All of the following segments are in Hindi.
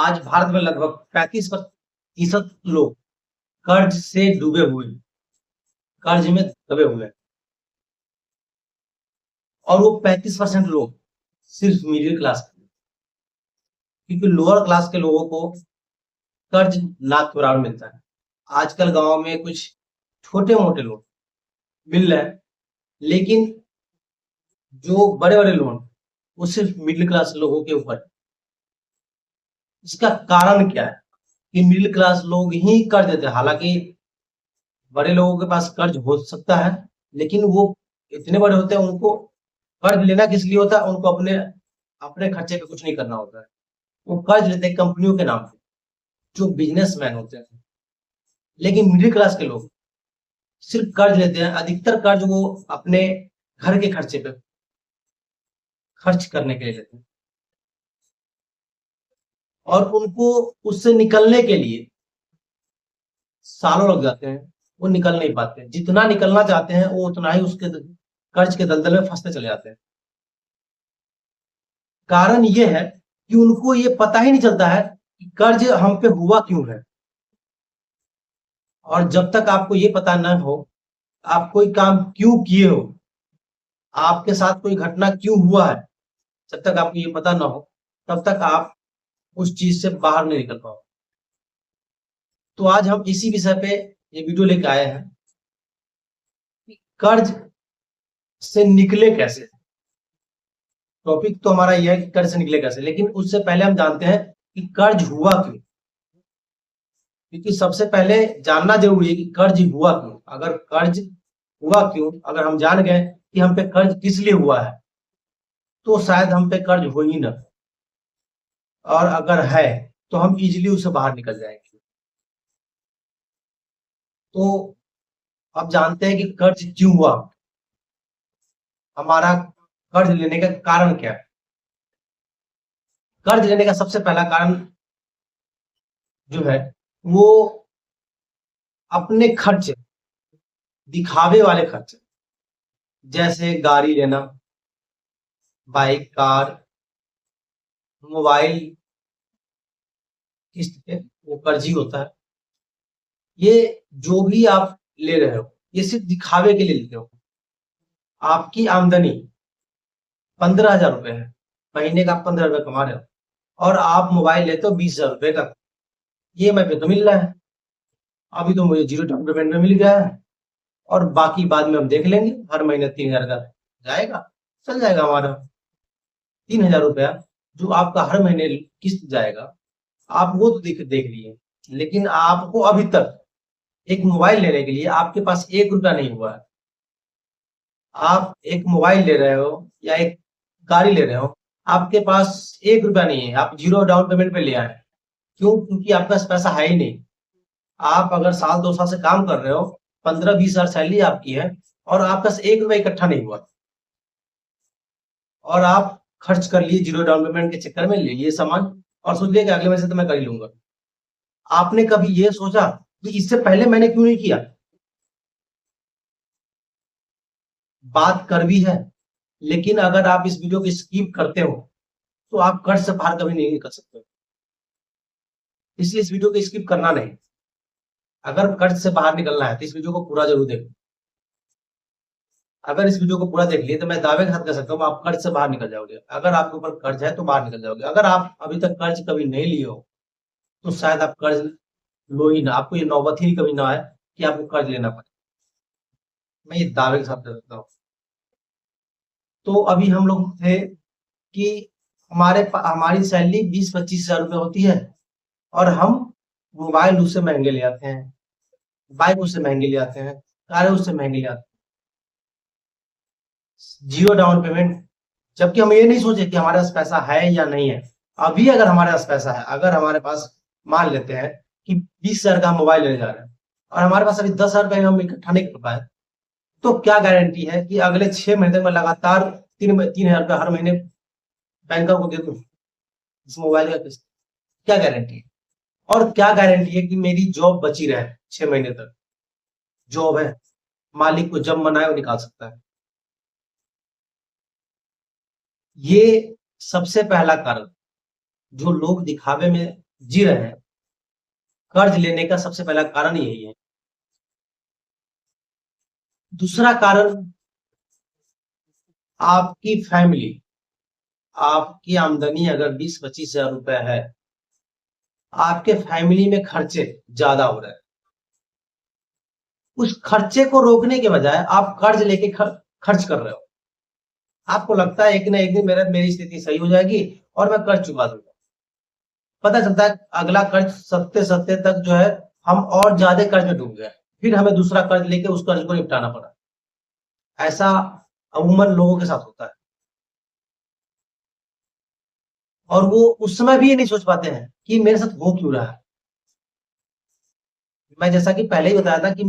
आज भारत में लगभग 35% लोग कर्ज से डूबे हुए हैं, कर्ज में दबे हुए हैं। और वो 35% लोग सिर्फ मिडिल क्लास के, क्योंकि लोअर क्लास के लोगों को कर्ज लाख के बराबर मिलता है। आजकल गांव में कुछ छोटे मोटे लोग मिल रहे हैं, लेकिन जो बड़े बड़े लोन वो सिर्फ मिडिल क्लास लोगों के ऊपर है। इसका कारण क्या है कि मिडिल क्लास लोग ही कर्ज देते हैं। हालांकि बड़े लोगों के पास कर्ज हो सकता है, लेकिन वो इतने बड़े होते हैं, उनको कर्ज लेना किस लिए होता है? उनको अपने अपने खर्चे पे कुछ नहीं करना होता है। वो कर्ज लेते हैं कंपनियों के नाम पे, जो बिजनेसमैन होते हैं। लेकिन मिडिल क्लास के लोग सिर्फ कर्ज लेते हैं। अधिकतर कर्ज वो अपने घर के खर्चे पे खर्च करने के लिए लेते हैं, और उनको उससे निकलने के लिए सालों लग जाते हैं। वो निकल नहीं पाते। जितना निकलना चाहते हैं वो उतना ही उसके कर्ज के दलदल में फंसते चले जाते हैं। कारण ये है कि उनको ये पता ही नहीं चलता है कि कर्ज हम पे हुआ क्यों है। और जब तक आपको ये पता न हो आप कोई काम क्यों किए हो, आपके साथ कोई घटना क्यों हुआ है, जब तक आपको ये पता ना हो तब तक आप उस चीज से बाहर नहीं निकल पाओ। तो आज हम इसी विषय पे ये वीडियो लेके आए हैं कि कर्ज से निकले कैसे। टॉपिक तो हमारा यह है कि कर्ज से निकले कैसे, लेकिन उससे पहले हम जानते हैं कि कर्ज हुआ क्यों। क्योंकि सबसे पहले जानना जरूरी है कि कर्ज हुआ क्यों। अगर कर्ज हुआ क्यों, अगर हम जान गए कि हम पे कर्ज किस लिए हुआ है, तो शायद हम पे कर्ज हो ही ना। और अगर है तो हम इजीली उससे बाहर निकल जाएंगे। तो अब जानते हैं कि कर्ज क्यों हुआ, हमारा कर्ज लेने का कारण क्या है। कर्ज लेने का सबसे पहला कारण जो है वो अपने खर्च, दिखावे वाले खर्च, जैसे गाड़ी लेना, बाइक, कार, मोबाइल किस्त पे, वो कर्ज ही होता है। ये जो भी आप ले रहे हो ये सिर्फ दिखावे के लिए लेते हो। आपकी आमदनी 15,000 रुपए है, महीने का आप 15 रुपए कमा रहे हो, और आप मोबाइल लेते हो 20,000 रुपए का। ये मैं पे तो मिल रहा है, अभी तो मुझे जीरो डाउन पेमेंट में मिल गया है, और बाकी बाद में हम देख लेंगे। हर महीने 3,000 का जाएगा, चल जाएगा हमारा 3,000 रुपया जो आपका हर महीने किस्त जाएगा। आप वो तो देख देख लिए, लेकिन आपको अभी तक एक मोबाइल लेने के लिए आपके पास 1 रुपया नहीं हुआ है। आप एक मोबाइल ले रहे हो या एक गाड़ी ले रहे हो, आपके पास 1 रुपया नहीं है, आप जीरो डाउन पेमेंट पे ले आए। क्यों? क्योंकि आपके पास पैसा है ही नहीं। आप अगर साल 2 साल से काम कर रहे हो, 15-20 हजार सैलरी आपकी है, और आपके पास 1 रुपया इकट्ठा नहीं हुआ, और आप खर्च कर लिए जीरो डाउन पेमेंट के चक्कर में, ले लिए सामान, और सोच लिया कि अगले महीने से तो मैं कर ही लूंगा। आपने कभी ये सोचा कि इससे पहले मैंने क्यों नहीं किया? बात कर भी है, लेकिन अगर आप इस वीडियो को स्किप करते हो तो आप कर्ज से बाहर कभी नहीं निकल सकते। इसलिए इस वीडियो को स्किप करना नहीं। अगर कर्ज से बाहर निकलना है तो इस वीडियो को पूरा जरूर देखो। अगर इस वीडियो को पूरा देख लिए तो मैं दावे के साथ कह सकता हूँ आप कर्ज से बाहर निकल जाओगे। अगर आपके ऊपर कर्ज है तो बाहर निकल जाओगे। अगर आप अभी तक कर्ज कभी नहीं लिए हो तो शायद आप कर्ज लो ही ना, आपको ये नौबत ही कभी ना आए कि आपको कर्ज लेना पड़े। मैं ये दावे के साथ कह सकता हूँ। तो अभी हम लोग थे कि हमारी सैलरी 20-25 हजार रुपये होती है, और हम मोबाइल उससे महंगे ले आते हैं, बाइक उससे महंगे ले आते हैं, कारें उससे महंगी ले आते हैं, जीरो डाउन पेमेंट। जबकि हम ये नहीं सोचे कि हमारे पास पैसा है या नहीं है। अभी अगर हमारे पास पैसा है, अगर हमारे पास, मान लेते हैं कि 20 हजार का मोबाइल लेने जा रहे हैं, और हमारे पास अभी 10 हजार रुपए हम इकट्ठा नहीं कर पाए, तो क्या गारंटी है कि अगले 6 महीने में लगातार 3,000 रुपया हर महीने बैंकों को दे दूं इस मोबाइल का किस्त? क्या गारंटी है? और क्या गारंटी है कि मेरी जॉब बची रहे 6 महीने तक? जॉब है, मालिक को जब मनाए वो निकाल सकता है। ये सबसे पहला कारण जो लोग दिखावे में जी रहे हैं, कर्ज लेने का सबसे पहला कारण यही है। दूसरा कारण, आपकी फैमिली, आपकी आमदनी अगर 20-25 हजार रुपए है, आपके फैमिली में खर्चे ज्यादा हो रहे हैं, उस खर्चे को रोकने के बजाय आप कर्ज लेके खर्च कर रहे हो। आपको लगता है एक ना एक दिन मेरी स्थिति सही हो जाएगी और मैं कर्ज चुका दूंगा। पता चलता है अगला कर्ज सत्ते सत्ते तक जो है हम और ज्यादा कर्ज में डूब गए, फिर हमें दूसरा कर्ज लेके उस कर्ज को निपटाना पड़ा। ऐसा अमूमन लोगों के साथ होता है, और वो उस समय भी ये नहीं सोच पाते हैं कि मेरे साथ हो क्यों रहा है। मैं जैसा कि पहले ही बताया था कि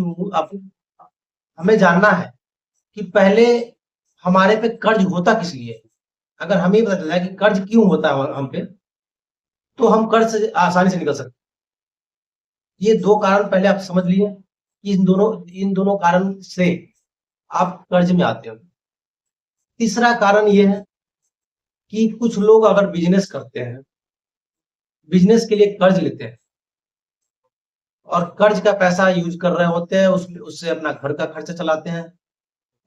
हमें जानना है कि पहले हमारे पे कर्ज होता किस लिए है। अगर हमें पता चल जाए कि कर्ज क्यों होता है हम पे, तो हम कर्ज से आसानी से निकल सकते। ये दो कारण पहले आप समझ लिए कि इन दोनों कारण से आप कर्ज में आते हो। तीसरा कारण ये है कि कुछ लोग अगर बिजनेस करते हैं, बिजनेस के लिए कर्ज लेते हैं और कर्ज का पैसा यूज कर रहे होते हैं, उससे अपना घर का खर्चा चलाते हैं,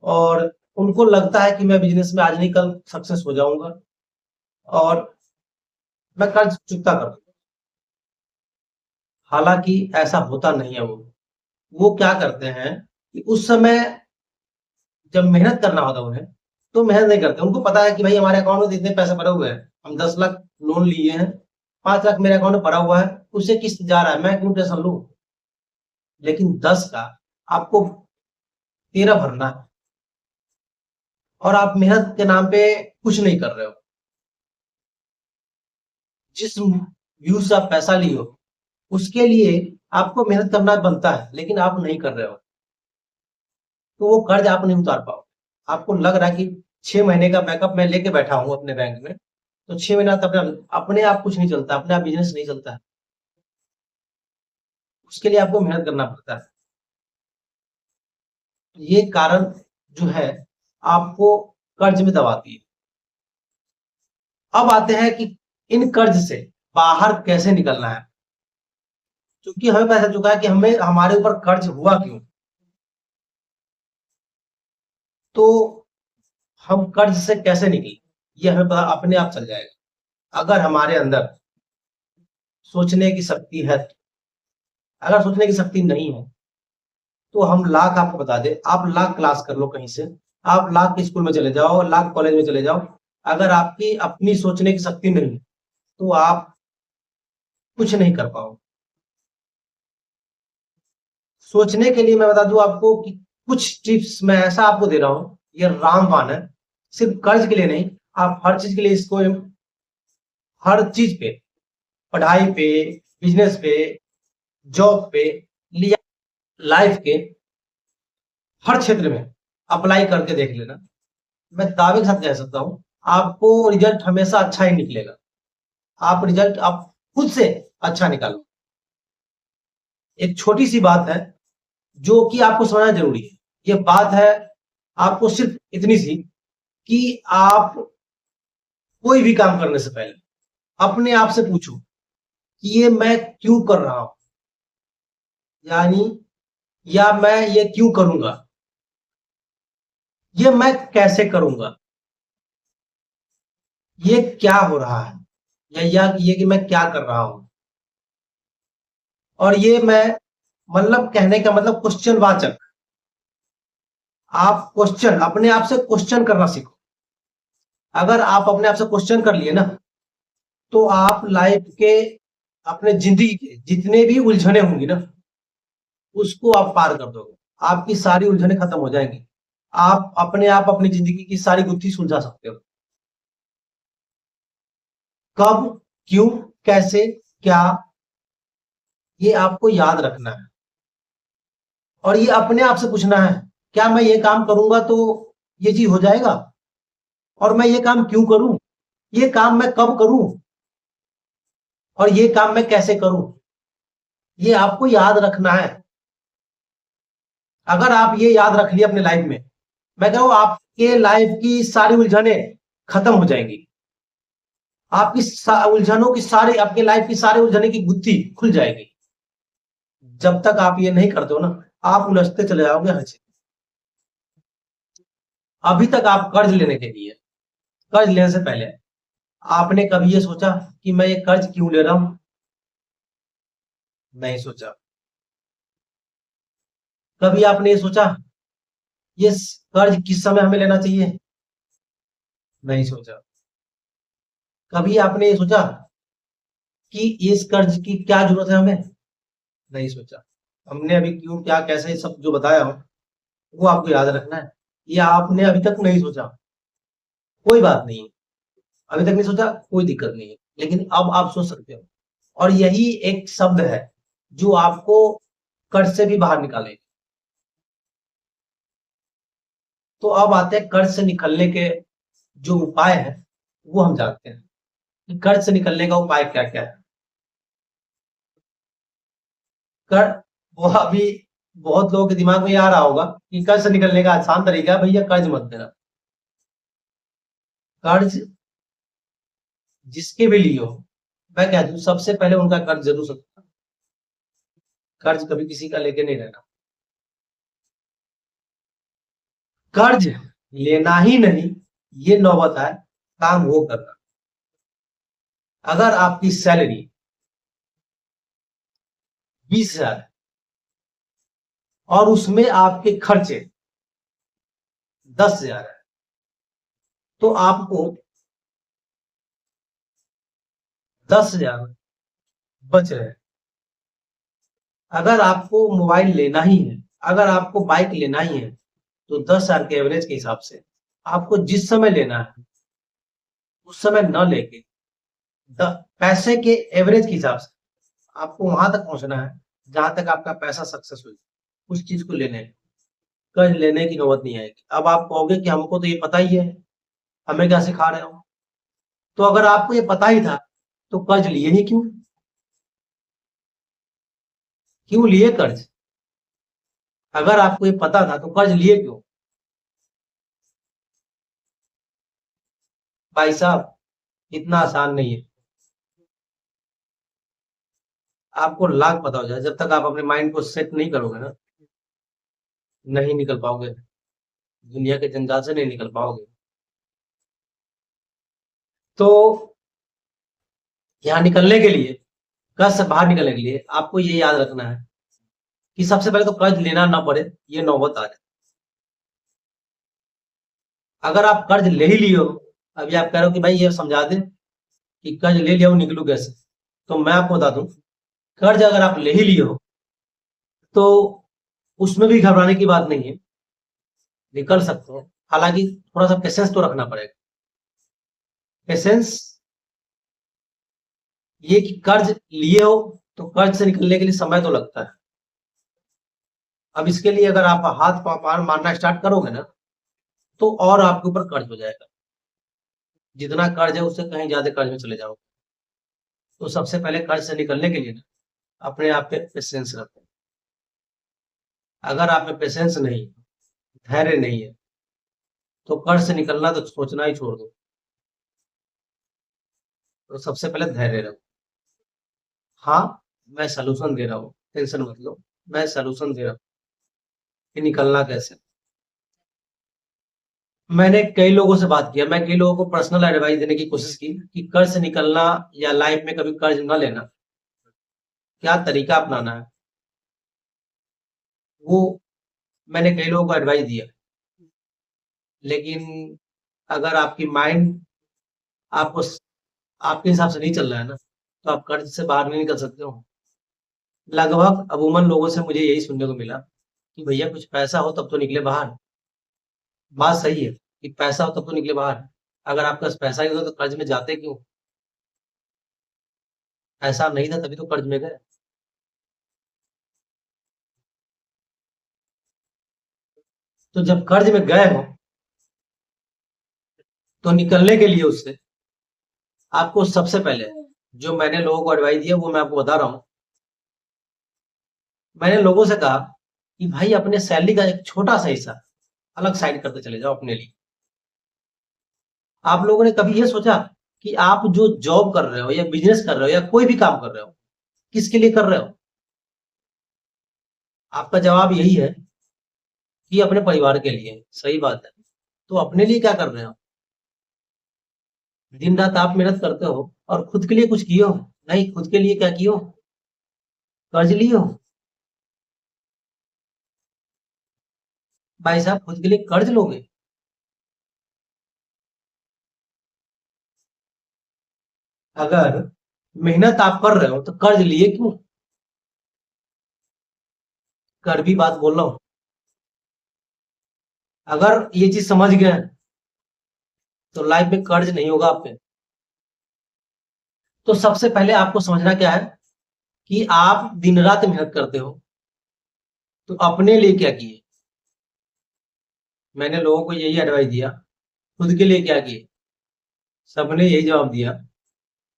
और उनको लगता है कि मैं बिजनेस में आज नहीं कल सक्सेस हो जाऊंगा और मैं कर्ज चुकता कर दूंगा। हालांकि ऐसा होता नहीं है। वो क्या करते हैं कि उस समय जब मेहनत करना होता है उन्हें, तो मेहनत नहीं करते। उनको पता है कि भाई हमारे अकाउंट में इतने पैसे भरे हुए हैं, हम 10 लाख लोन लिए हैं, 5 लाख मेरे अकाउंट में भरा हुआ है, उससे किस्त जा रहा है, मैं क्यों टेंशन लूं। लेकिन 10 का आपको 13 भरना है, और आप मेहनत के नाम पे कुछ नहीं कर रहे हो। जिस व्यू से आप पैसा लिए हो उसके लिए आपको मेहनत करना बनता है, लेकिन आप नहीं कर रहे हो, तो वो कर्ज आप नहीं उतार पाओ। आपको लग रहा है कि 6 महीने का बैकअप मैं लेके बैठा हूं अपने बैंक में, तो 6 महीना तक अपने आप कुछ नहीं चलता, अपने आप बिजनेस नहीं चलता है। उसके लिए आपको मेहनत करना पड़ता है। ये कारण जो है आपको कर्ज में दबाती है। अब आते हैं कि इन कर्ज से बाहर कैसे निकलना है। क्योंकि हमें पता चल चुका है कि हमें हमारे ऊपर कर्ज हुआ क्यों, तो हम कर्ज से कैसे निकले ये हमें पता अपने आप चल जाएगा, अगर हमारे अंदर सोचने की शक्ति है। अगर सोचने की शक्ति नहीं है, तो हम लाख, आपको बता दे, आप लाख क्लास कर लो कहीं से, आप लाख के स्कूल में चले जाओ, लाख कॉलेज में चले जाओ, अगर आपकी अपनी सोचने की शक्ति नहीं है, तो आप कुछ नहीं कर पाओ। सोचने के लिए मैं बता दूं आपको कि कुछ टिप्स मैं ऐसा आपको दे रहा हूं, ये रामबाण है। सिर्फ कर्ज के लिए नहीं, आप हर चीज के लिए इसको, हर चीज पे, पढ़ाई पे, बिजनेस पे, जॉब पे, लिया, लाइफ के हर क्षेत्र में अप्लाई करके देख लेना। मैं दावे के साथ कह सकता हूं आपको रिजल्ट हमेशा अच्छा ही निकलेगा। आप रिजल्ट आप खुद से अच्छा निकालो। एक छोटी सी बात है जो कि आपको समझना जरूरी है। ये बात है आपको सिर्फ इतनी सी कि आप कोई भी काम करने से पहले अपने आप से पूछो कि ये मैं क्यों कर रहा हूं, यानी या मैं ये क्यों करूंगा, ये मैं कैसे करूंगा, ये क्या हो रहा है, या ये कि मैं क्या कर रहा हूं। और ये मैं, मतलब कहने का मतलब क्वेश्चन वाचक, आप क्वेश्चन अपने आप से क्वेश्चन करना सीखो। अगर आप अपने आप से क्वेश्चन कर लिए ना, तो आप लाइफ के, अपने जिंदगी के जितने भी उलझने होंगी ना, उसको आप पार कर दोगे। आपकी सारी उलझने खत्म हो जाएंगी। आप अपने आप अपनी जिंदगी की सारी गुत्थी सुलझा सकते हो। कब, क्यों, कैसे, क्या, ये आपको याद रखना है। और ये अपने आप से पूछना है, क्या मैं ये काम करूंगा तो ये चीज हो जाएगा, और मैं ये काम क्यों करूं, ये काम मैं कब करूं, और ये काम मैं कैसे करूं, ये आपको याद रखना है। अगर आप ये याद रख लिए अपने लाइफ में, मैं कह रहा हूं आपके लाइफ की सारी उलझने खत्म हो जाएंगी। आपकी उलझनों की सारी, आपके लाइफ की सारी उलझने की गुत्थी खुल जाएगी। जब तक आप ये नहीं करते हो ना, आप उलझते चले जाओगे हर चीज। अभी तक आप कर्ज लेने के लिए, कर्ज लेने से पहले आपने कभी ये सोचा कि मैं ये कर्ज क्यों ले रहा हूं? नहीं सोचा। कभी आपने ये सोचा ये कर्ज किस समय हमें लेना चाहिए? नहीं सोचा। कभी आपने ये सोचा कि इस कर्ज की क्या जरूरत है हमें? नहीं सोचा। हमने अभी क्यों, क्या, कैसे सब जो बताया हो वो आपको याद रखना है। ये आपने अभी तक नहीं सोचा, कोई बात नहीं है। अभी तक नहीं सोचा, कोई दिक्कत नहीं है, लेकिन अब आप सोच सकते हो। और यही एक शब्द है जो आपको कर्ज से भी बाहर निकाले। तो अब आते हैं कर्ज से निकलने के जो उपाय है, वो हम जानते हैं कि कर्ज से निकलने का उपाय क्या क्या है। कर वो अभी बहुत लोगों के दिमाग में ये आ रहा होगा कि कर्ज से निकलने का आसान तरीका है भैया कर्ज मत देना। कर्ज जिसके भी लिए हो, मैं कह दूं सबसे पहले उनका कर्ज जरूर सकता। कर्ज कभी किसी का लेके नहीं रहना। कर्ज लेना ही नहीं, ये नौबत है काम वो करना। अगर आपकी सैलरी 20,000 है और उसमें आपके खर्चे 10,000 है, तो आपको 10,000 बच रहे हैं। अगर आपको मोबाइल लेना ही है, अगर आपको बाइक लेना ही है, तो 10,000 के एवरेज के हिसाब से आपको जिस समय लेना है उस समय न लेके पैसे के एवरेज के हिसाब से आपको वहां तक पहुंचना है जहां तक आपका पैसा सक्सेस हो उस चीज को लेने। कर्ज लेने की नौबत नहीं आएगी। अब आप कहोगे कि हमको तो ये पता ही है, हमें क्या सिखा रहे हो? तो अगर आपको ये पता ही था तो कर्ज लिए ही क्यों? क्यों लिए कर्ज? अगर आपको ये पता था तो कर्ज लिए क्यों? भाई साहब, इतना आसान नहीं है। आपको लाख पता हो जाए, जब तक आप अपने माइंड को सेट नहीं करोगे ना, नहीं निकल पाओगे। दुनिया के जंजाल से नहीं निकल पाओगे। तो यहाँ निकलने के लिए, कर्ज से बाहर निकलने के लिए आपको ये याद रखना है कि सबसे पहले तो कर्ज लेना ना पड़े, ये नौबत आ जाए। अगर आप कर्ज ले ही लिए हो, अभी आप कह रहे हो कि भाई ये समझा दे कि कर्ज ले लिया हूं निकलू कैसे, तो मैं आपको बता दूं, कर्ज अगर आप ले ही लिए हो तो उसमें भी घबराने की बात नहीं है, निकल सकते हो। हालांकि थोड़ा सा पेशेंस तो रखना पड़ेगा। पेशेंस ये कि कर्ज लिए हो तो कर्ज से निकलने के लिए समय तो लगता है। अब इसके लिए अगर आप हाथ पार मारना स्टार्ट करोगे ना, तो और आपके ऊपर कर्ज हो जाएगा। जितना कर्ज है उससे कहीं ज्यादा कर्ज में चले जाओगे। तो सबसे पहले कर्ज से निकलने के लिए ना अपने आप पे पेशेंस रखें। अगर आप में पेशेंस नहीं, धैर्य नहीं है, तो कर्ज से निकलना तो सोचना ही छोड़ दो। तो सबसे पहले धैर्य रखो। हाँ, मैं सलूशन दे रहा हूँ, टेंशन मत लो। मैं सलूशन दे रहा हूँ कि निकलना कैसे। मैंने कई लोगों से बात किया, मैं कई लोगों को पर्सनल एडवाइस देने की कोशिश की कि कर्ज से निकलना या लाइफ में कभी कर्ज न लेना, क्या तरीका अपनाना है, वो मैंने कई लोगों को एडवाइस दिया। लेकिन अगर आपकी माइंड आपको आपके हिसाब से नहीं चल रहा है ना, तो आप कर्ज से बाहर नहीं निकल सकते हो। लगभग अमूमन लोगों से मुझे यही सुनने को मिला कि भैया कुछ पैसा हो तब तो निकले बाहर। बात सही है कि पैसा हो तब तो निकले बाहर। अगर आपके पास पैसा ही होता तो कर्ज में जाते क्यों? ऐसा नहीं था तभी तो कर्ज में गए। तो जब कर्ज में गए हो तो निकलने के लिए उससे आपको सबसे पहले जो मैंने लोगों को एडवाइस दिया वो मैं आपको बता रहा हूँ। मैंने लोगों से कहा कि भाई अपने सैलरी का एक छोटा सा हिस्सा अलग साइड करते चले जाओ अपने लिए। आप लोगों ने कभी ये सोचा कि आप जो जॉब कर रहे हो या बिजनेस कर रहे हो या कोई भी काम कर रहे हो, किसके लिए कर रहे हो? आपका जवाब यही है कि अपने परिवार के लिए। सही बात है। तो अपने लिए क्या कर रहे हो? दिन रात आप मेहनत करते हो और खुद के लिए कुछ किए हो? नहीं, खुद के लिए क्या किए हो? कर्ज लिए हो? भाई साहब, खुद के लिए कर्ज लोगे? अगर मेहनत आप कर रहे हो तो कर्ज लिए क्यों? कर भी बात बोल रहा हूँ। अगर ये चीज समझ गए हैं, तो लाइफ में कर्ज नहीं होगा आप पे। तो सबसे पहले आपको समझना क्या है कि आप दिन रात मेहनत करते हो, तो अपने लिए क्या किए? मैंने लोगों को यही एडवाइस दिया, खुद के लिए क्या किए? सबने यही जवाब दिया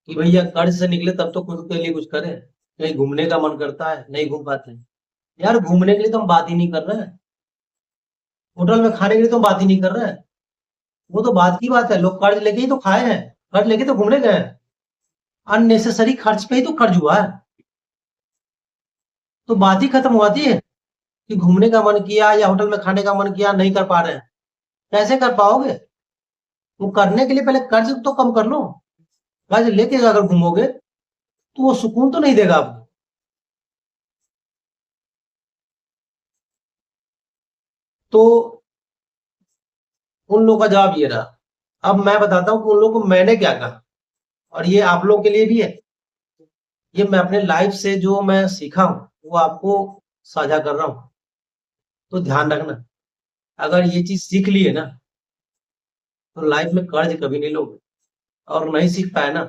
कि भैया कर्ज से निकले तब तो खुद के लिए कुछ करें। कहीं घूमने का मन करता है, नहीं घूम पाते हैं। यार, घूमने के लिए तो हम बात ही नहीं कर रहे हैं। होटल में खाने के लिए तो हम बात ही नहीं कर रहे हैं। वो तो बात की बात है, लोग कर्ज लेके ही तो खाए हैं, कर्ज लेके तो घूमने गए हैं। अननेसेसरी खर्च पे ही तो कर्ज हुआ है। तो बात ही खत्म होती है कि घूमने का मन किया या होटल में खाने का मन किया, नहीं कर पा रहे हैं। कैसे कर पाओगे? वो करने के लिए पहले कर्ज तो कम कर लो। कर्ज लेके अगर घूमोगे तो वो सुकून तो नहीं देगा आपको। तो उन लोगों का जवाब ये रहा। अब मैं बताता हूँ कि उन लोगों को मैंने क्या कहा, और ये आप लोगों के लिए भी है। ये मैं अपने लाइफ से जो मैं सीखा हूँ वो आपको साझा कर रहा हूँ। तो ध्यान रखना, अगर ये चीज सीख लिए ना, तो लाइफ में कर्ज कभी नहीं लोगे। और नहीं सीख पाए ना,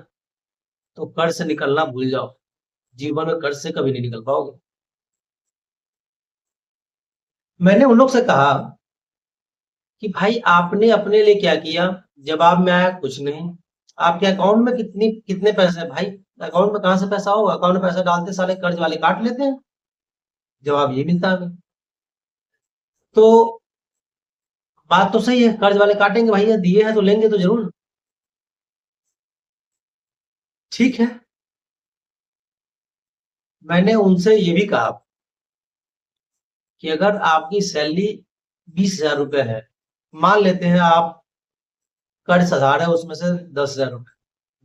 तो कर्ज से निकलना भूल जाओ। जीवन में कर्ज से कभी नहीं निकल पाओगे। मैंने उन लोग से कहा कि भाई आपने अपने लिए क्या किया? जवाब में आया कुछ नहीं। आपके अकाउंट में कितनी कितने पैसे हैं भाई? अकाउंट में कहां से पैसा होगा? अकाउंट में पैसा डालते साले कर्ज वाले काट लेते हैं। जवाब ये मिलता है हमें। तो बात तो सही है, कर्ज वाले काटेंगे भैया, दिए हैं तो लेंगे तो जरूर। ठीक है। मैंने उनसे ये भी कहा कि अगर आपकी सैलरी 20,000 रुपए है, मान लेते हैं आप कर्ज 10,000 है, उसमें से 10,000 रुपए,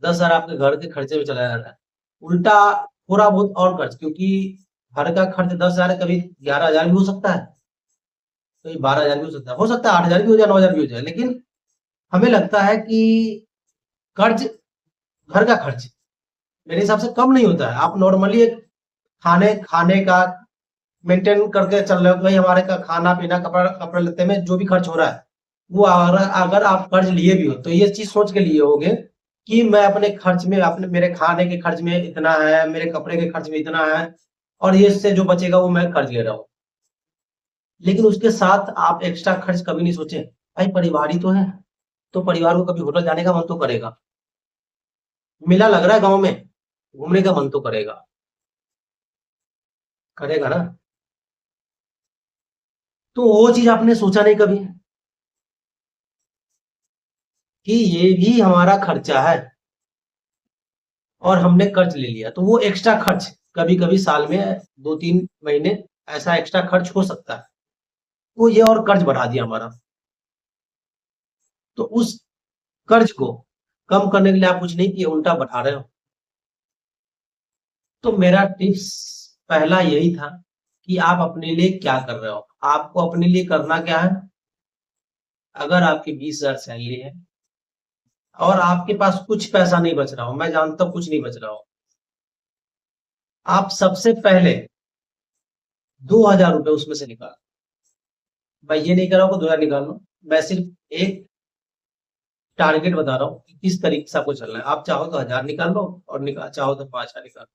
10,000 आपके घर के खर्चे में चला जा रहा है। उल्टा थोड़ा बहुत और खर्च, क्योंकि घर का खर्च 10,000 है, कभी 11,000 भी हो सकता है, कभी 12,000 भी हो सकता है 8,000 भी हो जाए, 9,000 भी हो जाए। लेकिन हमें लगता है कि कर्ज, घर का खर्च मेरे हिसाब से कम नहीं होता है। आप नॉर्मली एक खाने खाने का मेंटेन करके चल रहे हो कि भाई हमारे का खाना पीना कपड़ा कपड़े लेते में जो भी खर्च हो रहा है, वो अगर अगर आप कर्ज लिए भी हो तो ये चीज सोच के लिए होगे कि मैं अपने खर्च में, अपने मेरे खाने के खर्च में इतना है, मेरे कपड़े के खर्च में इतना है, और ये इससे जो बचेगा वो मैं कर्ज ले रहा हूँ। लेकिन उसके साथ आप एक्स्ट्रा खर्च कभी नहीं सोचे। भाई परिवार ही तो है, तो परिवार को कभी होटल जाने का मन तो करेगा। मेला लग रहा है गांव में, घूमने का मन तो करेगा। करेगा ना? तो वो चीज आपने सोचा नहीं कभी कि ये भी हमारा खर्चा है, और हमने कर्ज ले लिया, तो वो एक्स्ट्रा खर्च कभी कभी साल में 2-3 महीने ऐसा एक्स्ट्रा खर्च हो सकता है। वो ये और कर्ज बढ़ा दिया हमारा। तो उस कर्ज को कम करने के लिए आप कुछ नहीं किए, उल्टा बढ़ा रहे हो। तो मेरा टिप्स पहला यही था कि आप अपने लिए क्या कर रहे हो। आपको अपने लिए करना क्या है? अगर आपकी 20,000 सैलरी है और आपके पास कुछ पैसा नहीं बच रहा हो, मैं जानता हूं कुछ नहीं बच रहा हो, आप सबसे पहले 2,000 रुपए उसमें से निकाल। मैं ये नहीं कर रहा हूँ कि 2,000 निकाल लो, मैं सिर्फ एक टारगेट बता रहा हूँ कि किस तरीके से आपको चलना है। आप चाहो तो 1,000 निकाल लो, और चाहो तो 5,000 निकाल लो।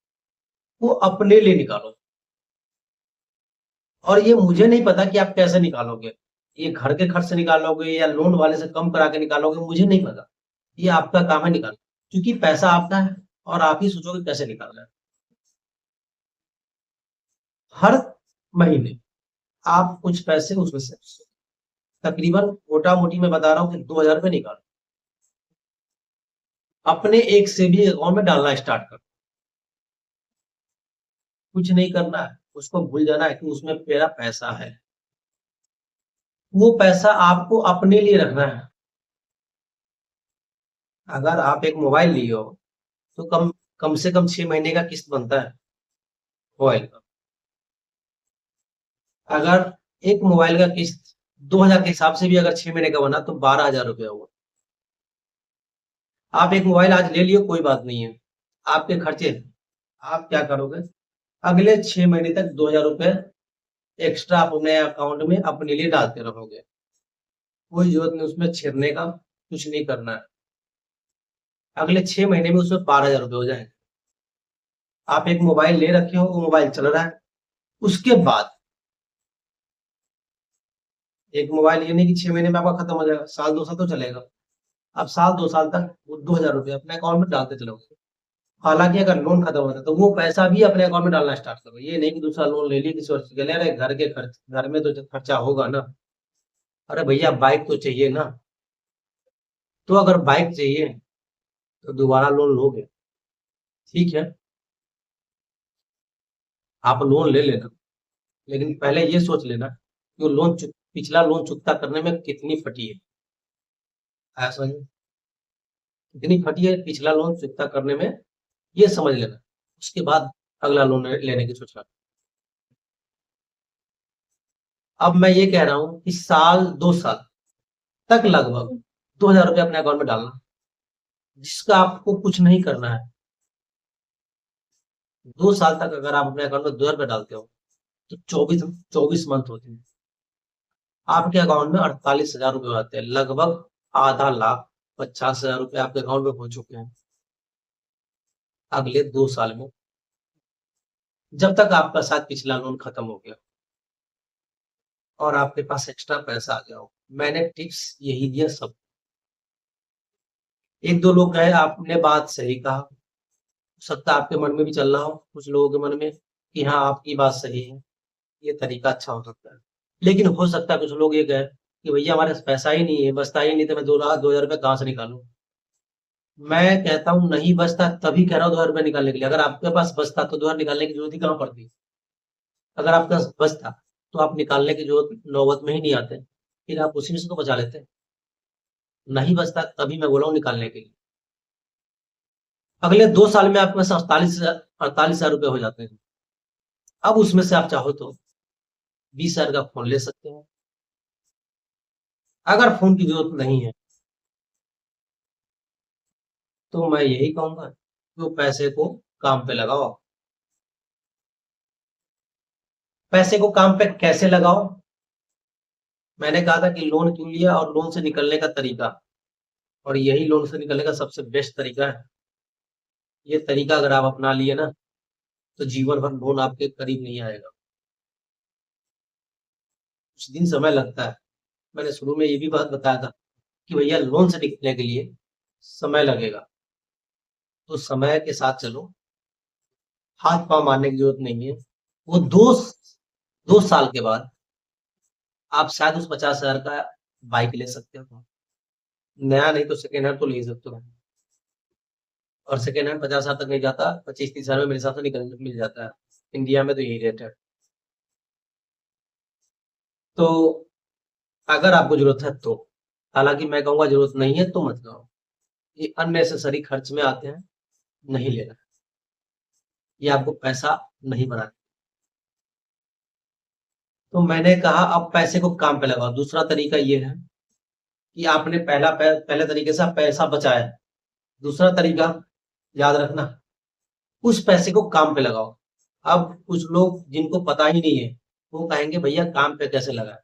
वो अपने लिए निकालो। और ये मुझे नहीं पता कि आप कैसे निकालोगे, ये घर के खर्च से निकालोगे या लोन वाले से कम करा के निकालोगे, मुझे नहीं पता। ये आपका काम है निकालना, क्योंकि पैसा आपका है और आप ही सोचोगे कैसे निकालना है। हर महीने आप कुछ पैसे उसमें से, तकरीबन मोटा मोटी मैं बता रहा हूँ कि 2,000 रुपए निकालो। अपने एक से भी अकाउंट में डालना स्टार्ट कर। कुछ नहीं करना है, उसको भूल जाना है कि उसमें मेरा पैसा है। वो पैसा आपको अपने लिए रखना है। अगर आप एक मोबाइल लिए हो तो कम कम से कम 6 महीने का किस्त बनता है मोबाइल का। अगर एक मोबाइल का किस्त 2000 के हिसाब से भी अगर 6 महीने का बना तो 12,000 रुपया हुआ। आप एक मोबाइल आज ले लिए, कोई बात नहीं है, आपके खर्चे आप क्या करोगे, अगले 6 महीने तक 2000 रुपये एक्स्ट्रा आप अपने अकाउंट में अपने लिए डालते रहोगे। कोई जरूरत नहीं उसमें छेड़ने का, कुछ नहीं करना है। अगले 6 महीने में उसमें 12,000 रुपये हो जाएंगे। आप एक मोबाइल ले रखे हो, वो मोबाइल चल रहा है, उसके बाद एक मोबाइल ये नहीं कि 6 महीने में आपका खत्म हो जाएगा, साल 2 साल तो चलेगा। आप साल 2 साल तक वो 2000 रुपये अपने अकाउंट में डालते चलोगे। हालांकि अगर लोन खत्म होता है तो वो पैसा भी अपने अकाउंट में डालना स्टार्ट करो। ये नहीं कि दूसरा लोन ले लिया किसी और चीज के लिए, अरे घर के खर्च, घर में तो खर्चा होगा ना। अरे भैया बाइक तो चाहिए ना, तो अगर बाइक चाहिए तो दोबारा लोन लोगे, ठीक है, आप लोन ले लेना, लेकिन पहले ये सोच लेना कि वो पिछला लोन चुकता करने में कितनी फटी है। ऐसा नहीं, कितनी फटी है पिछला लोन चुकता करने में, ये समझ लेना, उसके बाद अगला लोन लेने की सोचना। अब मैं ये कह रहा हूँ कि साल 2 साल तक लगभग 2000 रुपये अपने अकाउंट में डालना, जिसका आपको कुछ नहीं करना है। 2 साल तक अगर आप अपने अकाउंट में 2000 रुपये डालते हो तो 24 होते हैं, आपके अकाउंट में 48,000 रुपये आते हैं, लगभग आधा लाख 50,000 रुपये आपके अकाउंट में हो चुके हैं अगले 2 साल में, जब तक आपका साथ पिछला लोन खत्म हो गया और आपके पास एक्स्ट्रा पैसा आ गया हो। मैंने टिप्स यही दिया सब। एक दो लोग कहे आपने बात सही कहा, हो सकता है आपके मन में भी चल रहा हो, कुछ लोगों के मन में कि हाँ आपकी बात सही है, ये तरीका अच्छा हो सकता है। लेकिन हो सकता है कुछ लोग ये कहे कि भैया हमारे पास पैसा ही नहीं है, बचता ही नहीं, तो मैं 2,000 रुपये कहाँ से निकालूं। मैं कहता हूँ नहीं बचता तभी कह रहा हूँ 2,000 रुपये निकालने के लिए। अगर आपके पास बचता तो 2,000 निकालने की जरूरत ही कहाँ पड़ती। अगर आपके पास बचता तो आप निकालने की जरूरत नौबत में ही नहीं आते, फिर आप उसी में से तो बचा लेते। नहीं बचता तभी मैं बोला हूँ निकालने के लिए। अगले 2 साल में आपके पास 48,000 रुपये हो जाते हैं। अब उसमें से आप चाहो तो 20,000 का फोन ले सकते हो। अगर फोन की जरूरत नहीं है तो मैं यही कहूंगा कि वो पैसे को काम पे लगाओ। पैसे को काम पे कैसे लगाओ, मैंने कहा था कि लोन क्यों लिया और लोन से निकलने का तरीका, और यही लोन से निकलने का सबसे बेस्ट तरीका है। ये तरीका अगर आप अपना लिए ना तो जीवन भर लोन आपके करीब नहीं आएगा। कुछ दिन समय लगता है, मैंने शुरू में ये भी बात बताया था कि भैया लोन से निकलने के लिए समय लगेगा, तो समय के साथ चलो, हाथ पांव मारने की जरूरत नहीं है। वो 2 साल के बाद आप शायद उस 50,000 का बाइक ले सकते हो, नया नहीं तो सेकेंड हैंड तो ले सकते हो। और सेकेंड हैंड 50,000 तक नहीं जाता, 25-30,000 में मेरे हिसाब से निकल मिल जाता है, इंडिया में तो यही रेट है। तो अगर आपको जरूरत है तो, हालांकि मैं कहूंगा जरूरत नहीं है तो मत करो, ये अननेसेसरी खर्च में आते हैं, नहीं लेना, ये आपको पैसा नहीं बनाना। तो मैंने कहा अब पैसे को काम पे लगाओ। दूसरा तरीका ये है कि आपने पहले तरीके से आप पैसा बचाया, दूसरा तरीका याद रखना, उस पैसे को काम पे लगाओ। अब कुछ लोग जिनको पता ही नहीं है वो कहेंगे भैया काम पे कैसे लगाए।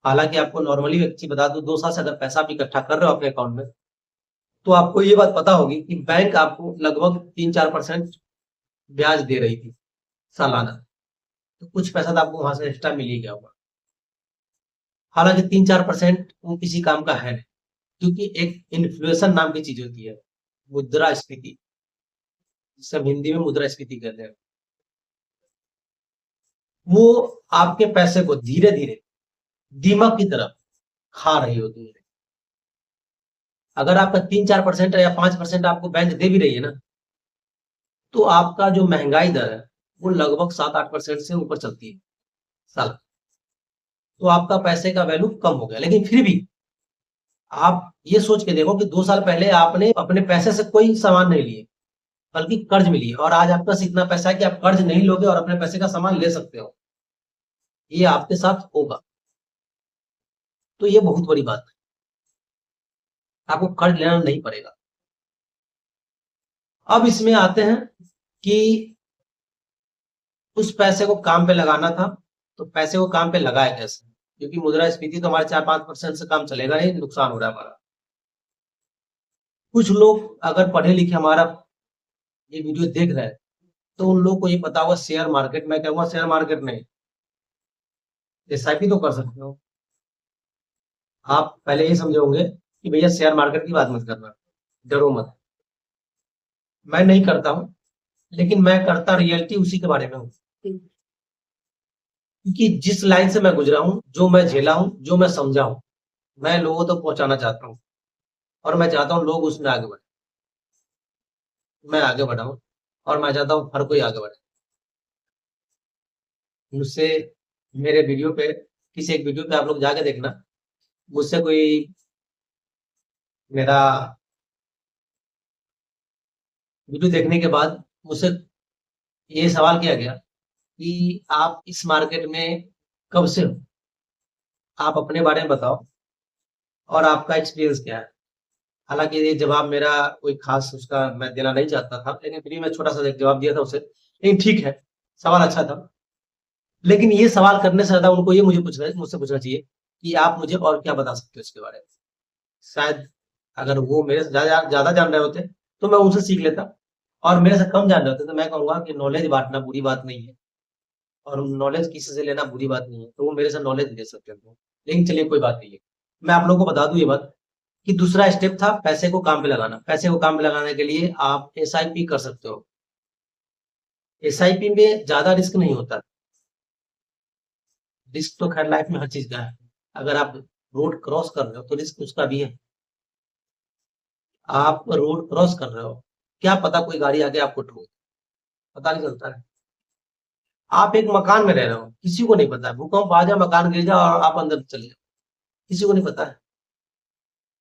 हालांकि आपको नॉर्मली एक चीज बता दूं, 2 साल से अगर पैसा आप इकट्ठा कर रहे हो अपने अकाउंट में तो आपको ये बात पता होगी कि बैंक आपको लगभग 3-4% ब्याज दे रही थी सालाना, तो कुछ पैसा तो आपको वहां से एक्स्ट्रा मिल ही गया होगा। हालांकि 3-4% वो किसी काम का है नहीं, क्योंकि एक इन्फ्लेशन नाम की चीज होती है, मुद्रास्फीति, जिसे हम हिंदी में मुद्रास्फीति कहते हैं। वो आपके पैसे को धीरे धीरे दीमक की तरफ खा रही होती है। अगर आपका 3-4% या 5% आपको बैंक दे भी रही है ना, तो आपका जो महंगाई दर है वो लगभग 7-8% से ऊपर चलती है साल। तो आपका पैसे का वैल्यू कम हो गया। लेकिन फिर भी आप ये सोच के देखो कि 2 साल पहले आपने अपने पैसे से कोई सामान नहीं लिए, बल्कि कर्ज में लिए, और आज आपके पास इतना पैसा है कि आप कर्ज नहीं लोगे और अपने पैसे का सामान ले सकते हो। ये आपके साथ होगा। तो ये बहुत बड़ी बात है। आपको कर्ज लेना नहीं पड़ेगा। अब इसमें आते हैं कि उस पैसे को काम पे लगाना था, तो पैसे को काम पे लगाया कैसे? क्योंकि मुद्रास्फीति तो हमारे 4-5% से काम चलेगा नहीं, नुकसान हो रहा है हमारा। कुछ लोग अगर पढ़े लिखे हमारा ये वीडियो देख रहे हैं, तो उन लोगों को ये पता होगा शेयर मार्केट। मैं कहूँगा शेयर मार्केट नहीं, एसआईपी तो कर सकते हो। आप पहले ये समझे होंगे कि भैया शेयर मार्केट की बात मत करना, डरो मत। मैं नहीं करता हूँ, लेकिन मैं करता रियलिटी उसी के बारे में हूँ। क्योंकि जिस लाइन से मैं गुजरा हूँ, जो मैं झेला हूँ, जो मैं समझा हूँ, मैं लोगों तक पहुंचाना चाहता हूँ। और मैं चाहता हूँ लोग उसमें आगे बढ़े, मैं आगे बढ़ाऊँ, और मैं चाहता हूँ हर कोई आगे बढ़े। मुझसे मेरे वीडियो पे, किसी एक वीडियो पे आप लोग जाके देखना, मुझसे कोई मेरा वीडियो देखने के बाद मुझसे ये सवाल किया गया कि आप इस मार्केट में कब से हो, आप अपने बारे में बताओ और आपका एक्सपीरियंस क्या है। हालांकि ये जवाब मेरा कोई खास उसका मैं देना नहीं चाहता था, लेकिन फिर भी मैं छोटा सा एक जवाब दिया था उसे। लेकिन ठीक है, सवाल अच्छा था। लेकिन ये सवाल करने से ज्यादा उनको ये मुझसे पूछना चाहिए कि आप मुझे और क्या बता सकते हो इसके बारे में। शायद अगर वो मेरे से ज्यादा जान रहे होते तो मैं उनसे सीख लेता, और मेरे से कम जान रहे होते तो मैं कहूंगा कि नॉलेज बांटना बुरी बात नहीं है, और नॉलेज किसी से लेना बुरी बात नहीं है, तो वो मेरे से नॉलेज ले सकते थे। लेकिन चलिए कोई बात नहीं है। मैं आप लोगों को बता दूं ये बात कि दूसरा स्टेप था पैसे को काम पे लगाना। पैसे को काम पे लगाने के लिए आप एसआईपी कर सकते हो। एसआईपी में ज्यादा रिस्क नहीं होता। रिस्क तो खैर लाइफ में हर चीज का है। अगर आप रोड क्रॉस कर रहे हो तो रिस्क उसका भी है। आप रोड क्रॉस कर रहे हो, क्या पता कोई गाड़ी आके आपको ठोक, पता नहीं चलता है। आप एक मकान में रह रहे हो, किसी को नहीं पता है, भूकंप आ जाए, मकान गिर जाए और आप अंदर चले जाओ, किसी को नहीं पता है।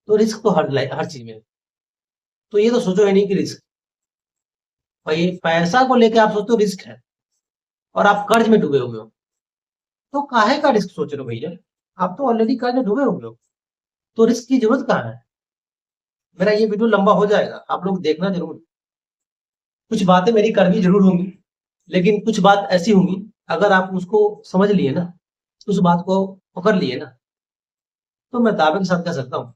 तो रिस्क तो हर चीज में है। तो ये तो सोचो ही नहीं कि रिस्क, भाई पैसा को लेके आप सोचते हो रिस्क है, और आप कर्ज में डूबे हुए हो, तो काहे का रिस्क सोच रहे हो भैया? आप तो ऑलरेडी कर्ज में डूबे हुए हो, तो रिस्क की जरूरत कहाँ है? मेरा ये वीडियो लंबा हो जाएगा, आप लोग देखना जरूर। कुछ बातें मेरी कड़वी जरूर होंगी, लेकिन कुछ बात ऐसी होंगी, अगर आप उसको समझ लिए ना, उस बात को पकड़ लिए ना, तो मैं दावे के साथ कह सकता हूँ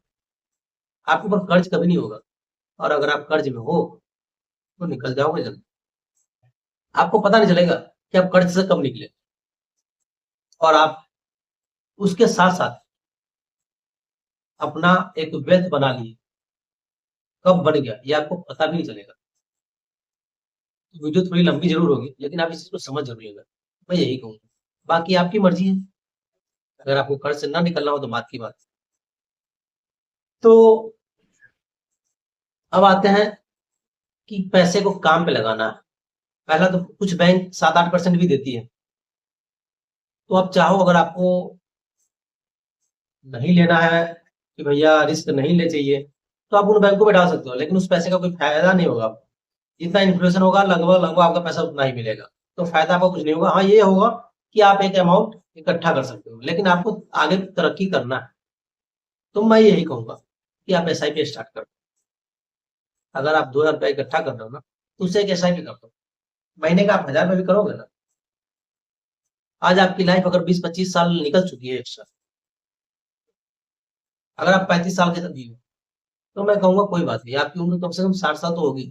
आपके ऊपर कर्ज कभी नहीं होगा। और अगर आप कर्ज में हो तो निकल जाओगे जल्दी, आपको पता नहीं चलेगा कि आप कर्ज से कब निकले। और आप उसके साथ साथ अपना एक वेल्थ बना लिए, कब बन गया ये आपको पता भी नहीं चलेगा। तो वीडियो थोड़ी लंबी जरूर होगी, लेकिन आप इस चीज को समझ जरूर लेगा, मैं यही कहूँगा। बाकी आपकी मर्जी है, अगर आपको कर्ज से ना निकलना हो तो बात की बात। तो अब आते हैं कि पैसे को काम पे लगाना है। पहला तो कुछ बैंक 7-8% भी देती है, तो आप चाहो, अगर आपको नहीं लेना है कि भैया रिस्क नहीं ले चाहिए, तो आप उन बैंकों में डाल सकते हो, लेकिन उस पैसे का कोई फायदा नहीं होगा आपको। जितना इन्फ्लेशन होगा लगभग लगभग आपका पैसा उतना ही मिलेगा, तो फायदा आपको कुछ नहीं होगा। हाँ ये होगा कि आप एक अमाउंट इकट्ठा कर सकते हो, लेकिन आपको आगे तरक्की करना है, तो मैं यही कहूंगा कि आप एसआईपी स्टार्ट करो। अगर आप 2,000 रुपया इकट्ठा कर रहे हो ना, तो उससे एक एसआईपी कर दो। महीने का आप 1,000 रुपये भी करोगे ना, आज आपकी लाइफ अगर 20-25 साल निकल चुकी है एक्स्ट्रा, अगर आप 35 साल के भी हो, तो मैं कहूंगा कोई बात नहीं, आपकी उम्र कम से कम 60 साल तो होगी।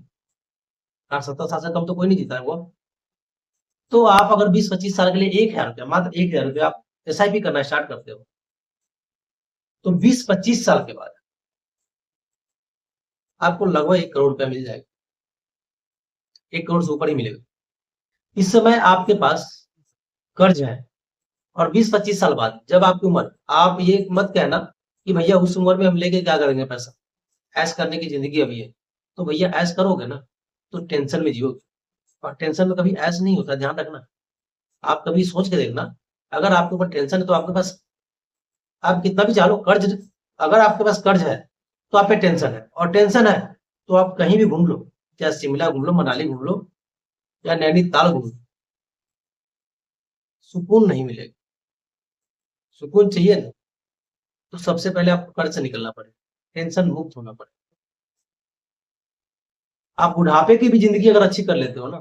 60-70 साल से कम तो कोई नहीं जीता है वो। तो आप अगर 20-25 साल के लिए 1,000 रुपया, मात्र 1,000 रुपया आप एसआईपी करना स्टार्ट करते हो, तो 20-25 साल के बाद आपको लगभग 1 करोड़ रुपया मिल जाएगा। 1 करोड़ से ऊपर ही मिलेगा। इस समय आपके पास कर्ज है, और 20-25 साल बाद जब आपकी उम्र, आप ये मत कहना कि भैया उस उम्र में हम लेके क्या करेंगे पैसा। ऐश करने की जिंदगी अभी है, तो भैया ऐश करोगे ना तो टेंशन में जियोगे, और टेंशन में कभी ऐश नहीं होता, ध्यान रखना। आप कभी सोच के देखना, अगर आपके ऊपर टेंशन है तो आपके पास, आप कितना भी चाहो कर्ज, अगर आपके पास कर्ज है तो आप पे टेंशन है, और टेंशन है तो आप कहीं भी घूम लो, चाहे शिमला घूम लो, मनाली घूम लो, या नैनीताल घूम लो, सुकून नहीं मिलेगा। सुकून चाहिए ना, तो सबसे पहले आपको कर्ज से निकलना पड़ेगा, टेंशन मुक्त होना पड़ेगा। आप बुढ़ापे की भी जिंदगी अगर अच्छी कर लेते हो ना,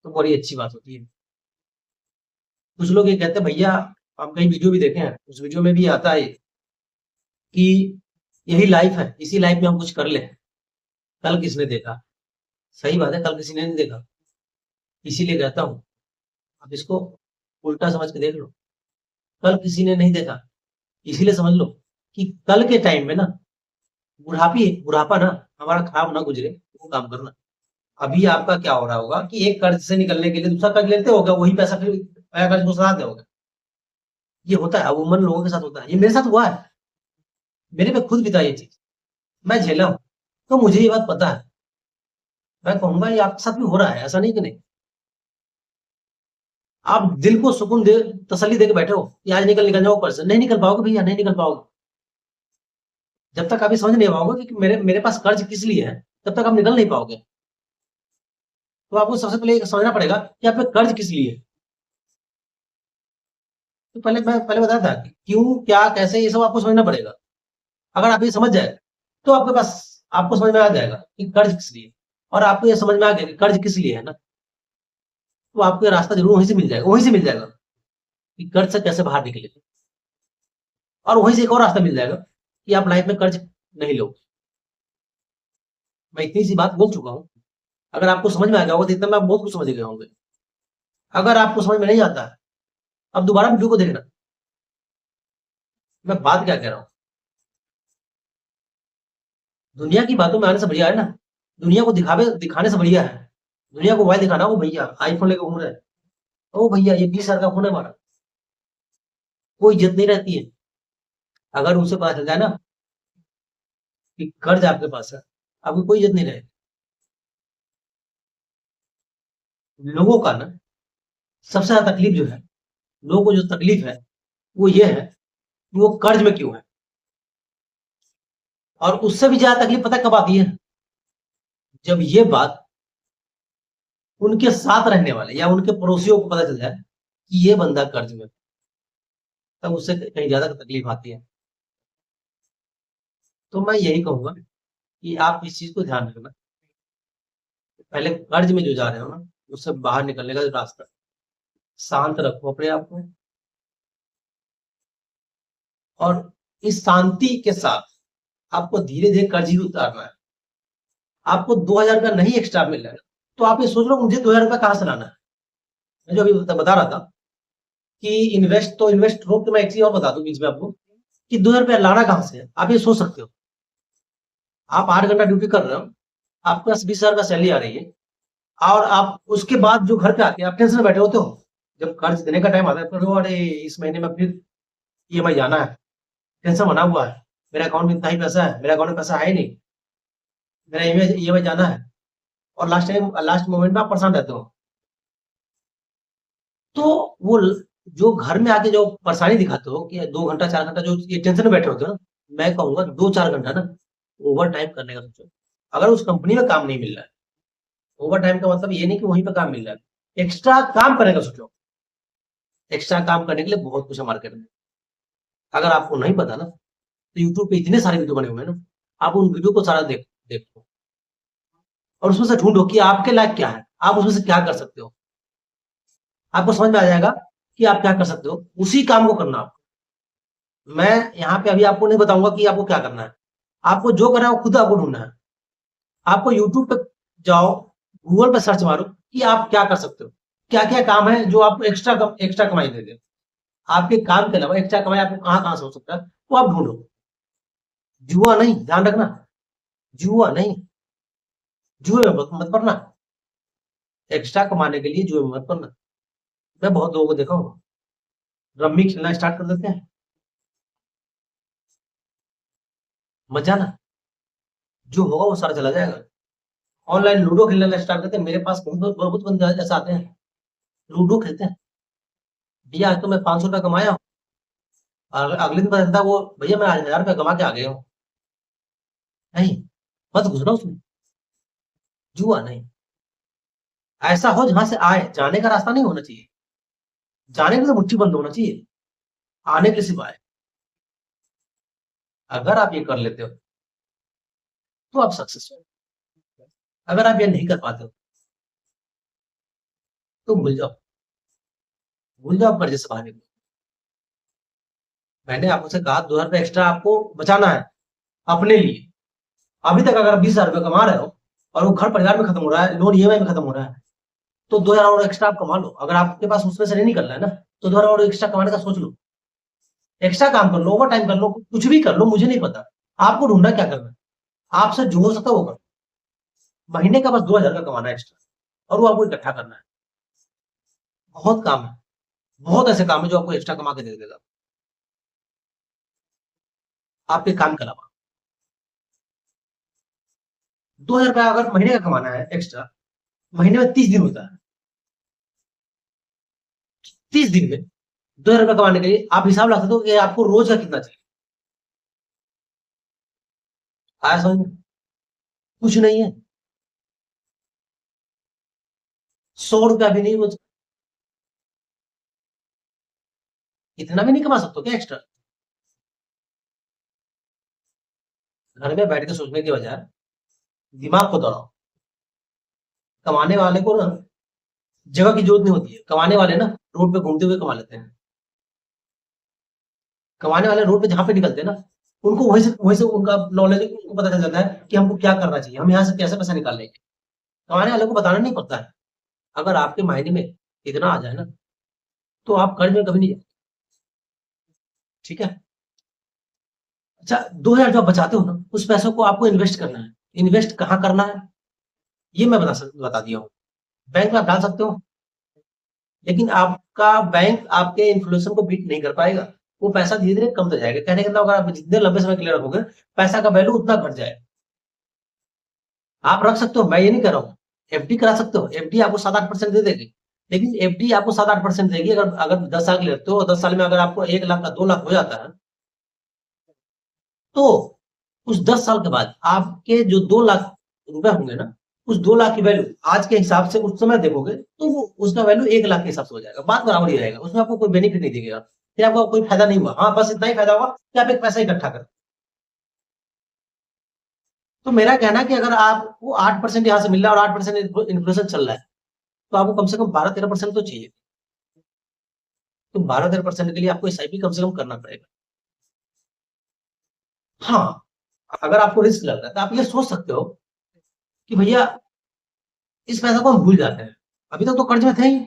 तो बड़ी अच्छी बात होती है। कुछ लोग ये कहते हैं भैया, हम कई वीडियो भी देखे हैं, उस वीडियो में भी आता है कि यही लाइफ है, इसी लाइफ में हम कुछ कर ले, कल किसने देखा। सही बात है, कल किसी ने नहीं देखा, इसीलिए कहता हूँ आप इसको उल्टा समझ के देख लो। कल किसी ने नहीं देखा, इसीलिए समझ लो कि कल के टाइम में ना, बुढ़ापा ना हमारा खराब ना गुजरे, वो काम करना। अभी आपका क्या हो रहा होगा कि एक कर्ज से निकलने के लिए दूसरा कर्ज लेते होगा, वही पैसा फिर नया कर्ज को सधाते होगा। ये होता है, अमूमन लोगों के साथ होता है, ये मेरे साथ हुआ है, मेरे पे खुद बिता ये चीज, मैं झेला हूँ, तो मुझे ये बात पता है। मैं कहूंगा ये आपके साथ भी हो रहा है, ऐसा नहीं कि नहीं। आप दिल को सुकून दे, तसल्ली दे के बैठे हो कि आज निकल निकल जाओ कर्ज से, नहीं निकल पाओगे भैया, नहीं निकल पाओगे। जब तक आप ये समझ नहीं पाओगे कि मेरे मेरे पास कर्ज किस लिए है, तब तक आप निकल नहीं पाओगे। तो आपको सबसे पहले ये समझना पड़ेगा कि आप पे कर्ज किस लिए है। तो पहले बताया था कि क्यों, क्या, कैसे, ये सब आपको समझना पड़ेगा। अगर आप ये समझ जाए तो आपके पास, आपको समझ में आ जाएगा कि कर्ज किस लिए, और आपको ये समझ में आ गया कि कर्ज किस लिए है ना, तो आपको ये रास्ता जरूर वहीं से मिल जाएगा, वहीं से मिल जाएगा कि कर्ज से कैसे बाहर निकले। और वहीं से एक और रास्ता मिल जाएगा कि आप लाइफ में कर्ज नहीं लो। मैं इतनी सी बात बोल चुका हूँ, अगर आपको समझ में आ गया होगा तो इतना में आप बहुत कुछ समझ गए होंगे। अगर आपको समझ में नहीं आता है, अब दोबारा वीडियो को देखना, मैं बात क्या कह रहा हूँ। दुनिया की बातों में आने से बढ़िया है ना, दुनिया को दिखाने से बढ़िया है, दुनिया को मोबाइल दिखाना, वो भैया आईफोन लेकर घूम रहे हैं, ओ भैया ये 20,000 का फोन है हमारा, कोई इज्जत नहीं रहती है। अगर उनसे पता चल जाए ना कि कर्ज आपके पास है, आपकी कोई इज्जत नहीं रहेगी। लोगों का ना सबसे ज्यादा तकलीफ जो है, लोगों को जो तकलीफ है वो ये है कि वो कर्ज में क्यों है। और उससे भी ज्यादा तकलीफ पता कब आती है, जब ये बात उनके साथ रहने वाले या उनके पड़ोसियों को पता चल जाए कि ये बंदा कर्ज में है, तब उससे कहीं ज्यादा तकलीफ आती है। तो मैं यही कहूंगा कि आप इस चीज को ध्यान रखना, पहले कर्ज में जो जा रहे हो ना, उससे बाहर निकलने का रास्ता, शांत रखो अपने आप को, और इस शांति के साथ आपको धीरे धीरे कर्ज ही उतारना है। आपको 2,000 का नहीं एक्स्ट्रा मिल रहा है, तो आप ये सोच लो मुझे 2,000 रुपया कहाँ से लाना है। मैं जो अभी बता रहा था कि इन्वेस्ट रोक के, मैं एक चीज और बता दूं बीच में आपको, कि 2,000 रुपया लाना कहाँ से है, आप ये सोच सकते हो। आप 8 घंटा ड्यूटी कर रहे हो, आपके पास 20,000 का सैलरी आ रही है, और आप उसके बाद जो घर पे आते हैं आप टेंशन में बैठे होते हो। जब कर्ज देने का टाइम आता है तो अरे इस महीने में फिर ईएमआई जाना है, टेंशन बना हुआ है, मेरे अकाउंट में इतना ही पैसा है, मेरे अकाउंट में पैसा है ही नहीं, मेरा ईएमआई जाना है, और लास्ट मोमेंट में आप परेशान रहते हो। तो वो जो घर में आके जो परेशानी दिखाते हो कि 2 घंटा 4 घंटा जो ये टेंशन में बैठे होते हो ना, मैं कहूंगा 2-4 घंटा ना ओवर टाइम करने का सोचो। अगर उस कंपनी में काम नहीं मिल रहा है, ओवर टाइम का मतलब ये नहीं कि वहीं पे काम मिल रहा है, एक्स्ट्रा काम करने का सोचो। एक्स्ट्रा काम करने के लिए बहुत कुछ है मार्केट में, अगर आपको नहीं पता ना, तो यूट्यूब पे इतने सारे वीडियो बने हुए हैं ना, आप उन वीडियो को सारा देखो, और उसमें से ढूंढो कि आपके लायक क्या है, आप उसमें से क्या कर सकते हो। आपको समझ में आ जाएगा कि आप क्या कर सकते हो, उसी काम को करना। मैं यहाँ पे अभी आपको नहीं बताऊंगा कि आपको क्या करना है, आपको जो करना है वो खुद आपको ढूंढना है। आपको यूट्यूब पे जाओ, गूगल पे सर्च मारो कि आप क्या कर सकते हो, क्या क्या काम है जो आपको एक्स्ट्रा कमाई दे दे। आपके काम के अलावा एक्स्ट्रा कमाई आपको कहाँ कहाँ से हो सकता है, वो आप ढूंढो। जुआ नहीं, ध्यान रखना, जुआ नहीं, जुए में मत पड़ना। एक्स्ट्रा कमाने के लिए जुए में मत पड़ना। मैं बहुत लोगों को देखा हूँ, रम्मी खेलना स्टार्ट कर देते हैं, मजा ना, जो होगा वो सारा चला जाएगा। ऑनलाइन लूडो खेलना स्टार्ट करते हैं, मेरे पास बहुत बहुत बंदे ऐसा आते हैं, लूडो खेलते हैं, भैया आज तो मैं 500 रुपया कमाया हूँ, और अगले दिन पता चलता है वो, भैया मैं आज 1000 रुपया कमा के आ गया हूँ। नहीं, मत घुसना उसमें, जुआ नहीं। ऐसा हो जहां से आए, जाने का रास्ता नहीं होना चाहिए, जाने के लिए तो मुट्ठी बंद होना चाहिए, आने के लिए सिर्फ आए। अगर आप ये कर लेते हो तो आप सक्सेस हो। अगर आप ये नहीं कर पाते हो तो भूल जाओ कर्जे से बाहर निकलो। मैंने आपसे कहा 2000 रुपये एक्स्ट्रा आपको बचाना है अपने लिए। अभी तक अगर 20,000 रुपये कमा रहे हो और वो घर परिवार में खत्म हो रहा है, लोन ईएमआई में खत्म हो रहा है, तो 2000 और एक्स्ट्रा आप कमा लो। अगर आपके पास उसमें से नहीं निकलना है ना, तो 2000 और एक्स्ट्रा कमाने का सोच लो, एक्स्ट्रा काम कर लो, ओवर टाइम कर लो, कुछ भी कर लो, मुझे नहीं पता। आपको ढूंढना क्या करना है, आपसे जो हो सकता है वो करो। महीने का बस 2000 का कमाना है एक्स्ट्रा, और वो आपको इकट्ठा करना है। बहुत काम है, बहुत ऐसे काम है जो आपको एक्स्ट्रा कमा के दे देगा आपके काम के अलावा। 2000 रुपया अगर महीने का कमाना है एक्स्ट्रा, महीने में 30 दिन होता है, 30 दिन में 2000 रुपया कमाने के लिए आप हिसाब लगा सकते हो कि आपको रोज का कितना चाहिए। आया समझ में? कुछ नहीं है, 100 रुपया भी नहीं रोज, इतना भी नहीं कमा सकते क्या एक्स्ट्रा? घर में बैठ के सोचने की बजाय दिमाग को दौड़ाओ। कमाने वाले को ना जगह की जरूरत नहीं होती है, कमाने वाले ना रोड पे घूमते हुए कमा लेते हैं। कमाने वाले रोड पे जहां पे निकलते हैं ना, उनको वही से उनका नॉलेज, उनको पता चल जाता है कि हमको क्या करना चाहिए, हम यहाँ से कैसे पैसा निकाल लेंगे। कमाने वाले को बताना नहीं पड़ता है। अगर आपके मायने में इतना आ जाए ना, तो आप कर्ज में कभी नहीं जाए। ठीक है? अच्छा, 2000 जो आप बचाते हो ना, उस पैसों को आपको इन्वेस्ट करना है। इन्वेस्ट कहाँ करना है ये मैं बता दिया हूँ। बैंक में आप डाल सकते हो, लेकिन आपका बैंक आपके इन्फ्लेशन को बीट नहीं कर पाएगा। वो पैसा धीरे धीरे कम हो जाएगा। कहने का मतलब, अगर आप जितने लंबे समय के लिए रखोगे, पैसा का वैल्यू उतना घट जाएगा। आप रख सकते हो, मैं ये नहीं कह रहा हूँ। एफडी करा सकते हो, एफडी आपको 7-8% दे देगी। लेकिन एफडी आपको 7-8% देगी, अगर अगर 10 साल के लिए रखते हो, 10 साल में अगर आपको 1 लाख का 2 लाख हो जाता है, तो उस 10 साल के बाद आपके जो 2 लाख रुपए होंगे ना, उस 2 लाख की वैल्यू आज के हिसाब से उस समय देखोगे तो वो उसका वैल्यू 1 लाख के हिसाब से हो जाएगा। बात बराबर ही रहेगा, उसमें आपको कोई बेनिफिट नहीं दिखेगा, फिर आपको कोई फायदा नहीं हुआ। हाँ, बस इतना ही फायदा हुआ कि आप एक पैसा इकट्ठा कर। तो मेरा कहना है कि अगर आपको 8% यहाँ से मिल रहा है और 8% इन्फ्लेशन चल रहा है, तो आपको कम से कम 12-13% तो चाहिए। तो 12-13% के लिए आपको एसआईपी कम से कम करना पड़ेगा। हाँ, अगर आपको रिस्क लग रहा है तो आप ये सोच सकते हो कि भैया इस पैसे को हम भूल जाते हैं। अभी तक तो कर्ज में थे ही,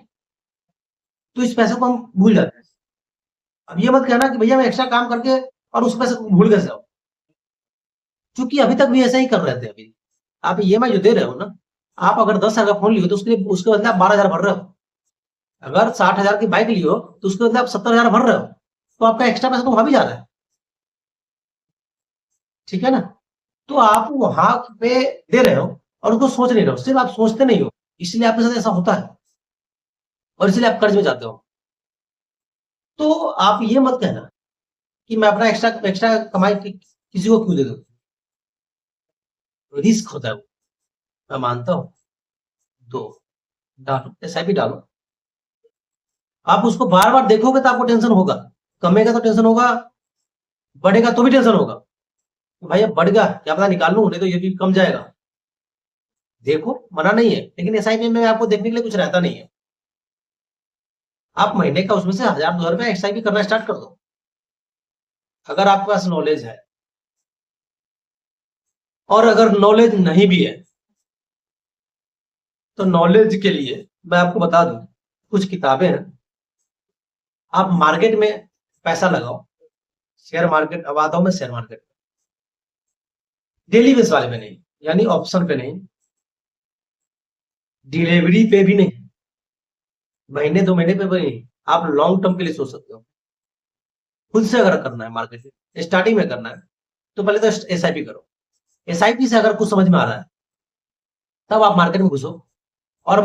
तो इस पैसे को हम भूल जाते हैं। अब ये मत कहना कि भैया मैं एक्स्ट्रा काम करके और उस पैसे को भूल कैसे जाऊँ, क्योंकि अभी तक भी ऐसा ही कर रहे थे। अभी आप ईएमआई जो दे रहे हो ना, आप अगर 10,000 का फोन लियो तो उसके बदले आप 12,000 भर रहे हो। अगर 60,000 की बाइक लियो तो उसके बदले आप 70,000 भर रहे हो, तो आपका एक्स्ट्रा पैसा तो वहां भी जा रहा है। ठीक है ना? तो आप वहां पे दे रहे हो और उसको सोच नहीं रहे हो, सिर्फ आप सोचते नहीं हो, इसलिए आपके साथ ऐसा होता है और इसलिए आप कर्ज में जाते हो। तो आप ये मत कहना कि मैं अपना एक्स्ट्रा एक्स्ट्रा कमाई किसी को क्यों दे दूं। रिस्क होता है वो, मैं मानता हूँ। तो डालो, एसआईपी डालो। आप उसको बार बार देखोगे तो आपको टेंशन होगा, कमेगा तो टेंशन होगा, बढ़ेगा तो भी टेंशन होगा। तो भाई अब बढ़ गया, क्या पता निकाल लूं, नहीं तो ये भी कम जाएगा। देखो, मना नहीं है, लेकिन एसआईपी में आपको देखने के लिए कुछ रहता नहीं है। आप महीने का उसमें से 1,000-2,000 रुपया एसआईपी करना स्टार्ट कर दो, अगर आपके पास नॉलेज है। और अगर नॉलेज नहीं भी है, तो नॉलेज के लिए मैं आपको बता दूं, कुछ किताबें हैं। आप मार्केट में पैसा लगाओ, शेयर मार्केट, अब आता हूं मैं शेयर मार्केट, डेली बेस वाले पे नहीं, यानी ऑप्शन पे नहीं, डिलीवरी पे भी नहीं, महीने 2 महीने पे भी नहीं। आप लॉन्ग टर्म के लिए सोच सकते हो। खुद से अगर करना है मार्केट में, स्टार्टिंग में करना है, तो पहले तो एसआईपी करो। एसआईपी से अगर कुछ समझ में आ रहा है तब आप मार्केट में घुसो, और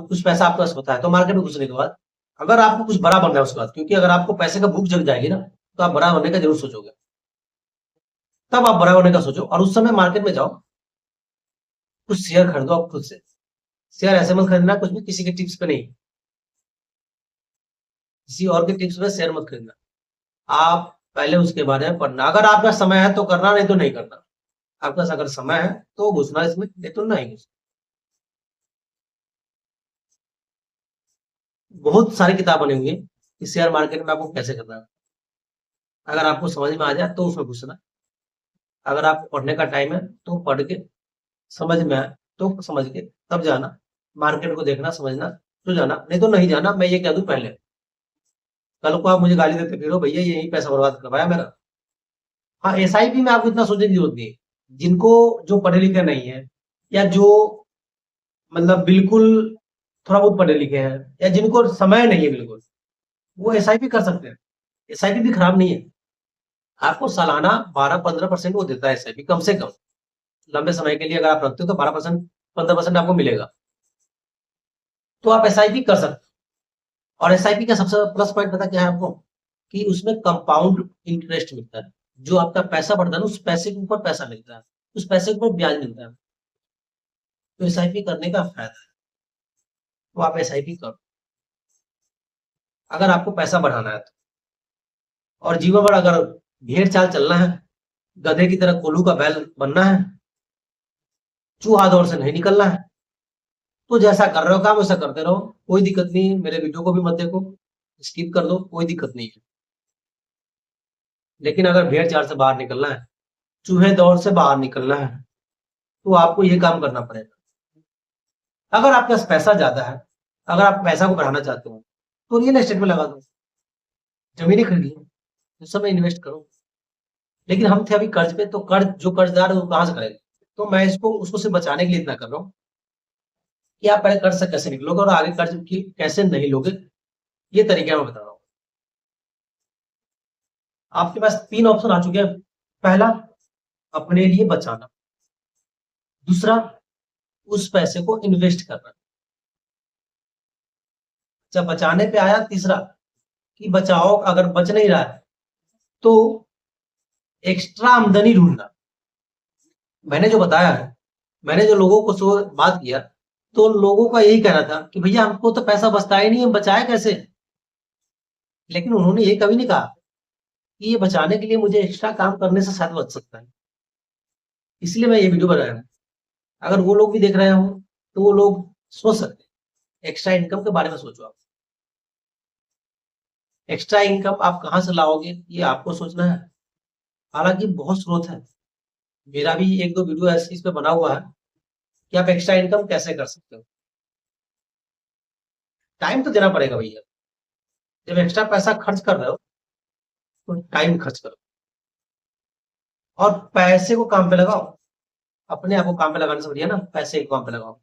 कुछ पैसा आपके पास होता है तो मार्केट में घुसने के बाद अगर आपको कुछ बड़ा बनना है उसके बाद, क्योंकि अगर आपको पैसे का भूख जग जाएगी ना तो आप बड़ा बनने का जरूर सोचोगे, तब आप बड़ा बनने का सोचो और उस समय मार्केट में जाओ, कुछ शेयर खरीदो आप खुद से। शेयर ऐसे मत खरीदना कुछ भी किसी के टिप्स पे नहीं, किसी और के टिप्स पे शेयर मत खरीदना, आप पहले उसके बारे में पढ़ना। अगर आपका समय है तो करना, नहीं तो नहीं करना। आपके पास अगर समय है तो घुसना इसमें, नहीं तो नहीं घुसना। बहुत सारी किताब बनी हुई है कि शेयर मार्केट में आपको कैसे करना है। अगर आपको समझ में आ जाए तो उसमें घुसना, अगर आपको पढ़ने का टाइम है तो पढ़ के, समझ में आए तो समझ के तब जाना, मार्केट को देखना समझना तो जाना, नहीं तो नहीं जाना। मैं ये कह दूं पहले, कल को आप मुझे गाली देते फिरो भैया यही पैसा बर्बाद करवाया मेरा। हाँ, एसआईपी में आपको इतना सोचने की जरूरत नहीं है। जिनको, जो पढ़े लिखे नहीं है, या जो मतलब बिल्कुल थोड़ा बहुत पढ़े लिखे हैं, या जिनको समय नहीं है बिल्कुल, वो एसआईपी कर सकते हैं। एसआईपी भी खराब नहीं है, आपको सालाना 12-15% वो देता है एसआईपी, कम से कम लंबे समय के लिए अगर आप रखते हो तो 12% 15% आपको मिलेगा, तो आप एसआईपी कर सकते हो। और एसआईपी का सबसे प्लस पॉइंट पता क्या है आपको, कि उसमें कंपाउंड इंटरेस्ट मिलता है। जो आपका पैसा बढ़ता है ना, उस पैसे के ऊपर पैसा मिलता है, उस पैसे के ऊपर ब्याज मिलता है। तो एसआईपी करने का फायदा है, तो आप एसआईपी करो अगर आपको पैसा बढ़ाना है तो। और जीवन भर अगर भेड़ चाल चलना है, गधे की तरह कोल्हू का बैल बनना है, चूहा दौड़ से नहीं निकलना है, तो जैसा कर रहे हो काम वैसा करते रहो, कोई दिक्कत नहीं है। मेरे वीडियो को भी मत देखो, स्किप कर दो, कोई दिक्कत नहीं है। लेकिन अगर भेड़ चाल से बाहर निकलना है, चूहे दौड़ से बाहर निकलना है, तो आपको ये काम करना पड़ेगा। अगर आपके पास पैसा ज्यादा है, अगर आप पैसा को बढ़ाना चाहते हो, तो रियल एस्टेट में लगा दो, जमीनें खरीद लो, उस समय इन्वेस्ट करो। लेकिन हम थे अभी कर्ज पे, तो कर्ज, जो कर्जदार है वो कहाँ से करेगा। तो मैं इसको उसको सिर्फ बचाने के लिए इतना कर रहा हूँ कि आप पहले कर्ज से कैसे निकलोगे और आगे कर्ज की कैसे नहीं लोगे, ये तरीका मैं बता रहा हूँ। आपके पास 3 ऑप्शन आ चुके हैं। पहला, अपने लिए बचाना। दूसरा, उस पैसे को इन्वेस्ट करना। जब बचाने पे आया, तीसरा कि बचाओ, अगर बच नहीं रहा है तो एक्स्ट्रा आमदनी ढूंढना। मैंने जो बताया है, मैंने जो लोगों को सो बात किया, तो लोगों का यही कहना था कि भैया हमको तो पैसा बचता ही नहीं, हम बचाए कैसे। लेकिन उन्होंने ये कभी नहीं कहा कि ये बचाने के लिए मुझे एक्स्ट्रा काम करने से शायद बच सकता है। इसलिए मैं ये वीडियो बनाया हूँ। अगर वो लोग भी देख रहे हो तो वो लोग सोच सकते हैं, एक्स्ट्रा इनकम के बारे में सोचो आप। एक्स्ट्रा इनकम आप कहाँ से लाओगे ये आपको सोचना है। हालांकि बहुत स्रोत है, मेरा भी 1-2 वीडियो ऐसे इस पे बना हुआ है कि आप एक्स्ट्रा इनकम कैसे कर सकते हो। टाइम तो देना पड़ेगा भैया, जब एक्स्ट्रा पैसा खर्च कर रहे हो तो टाइम खर्च करो और पैसे को काम पे लगाओ। अपने आप को काम पे लगाने से बढ़िया ना पैसे को काम पे लगाओ।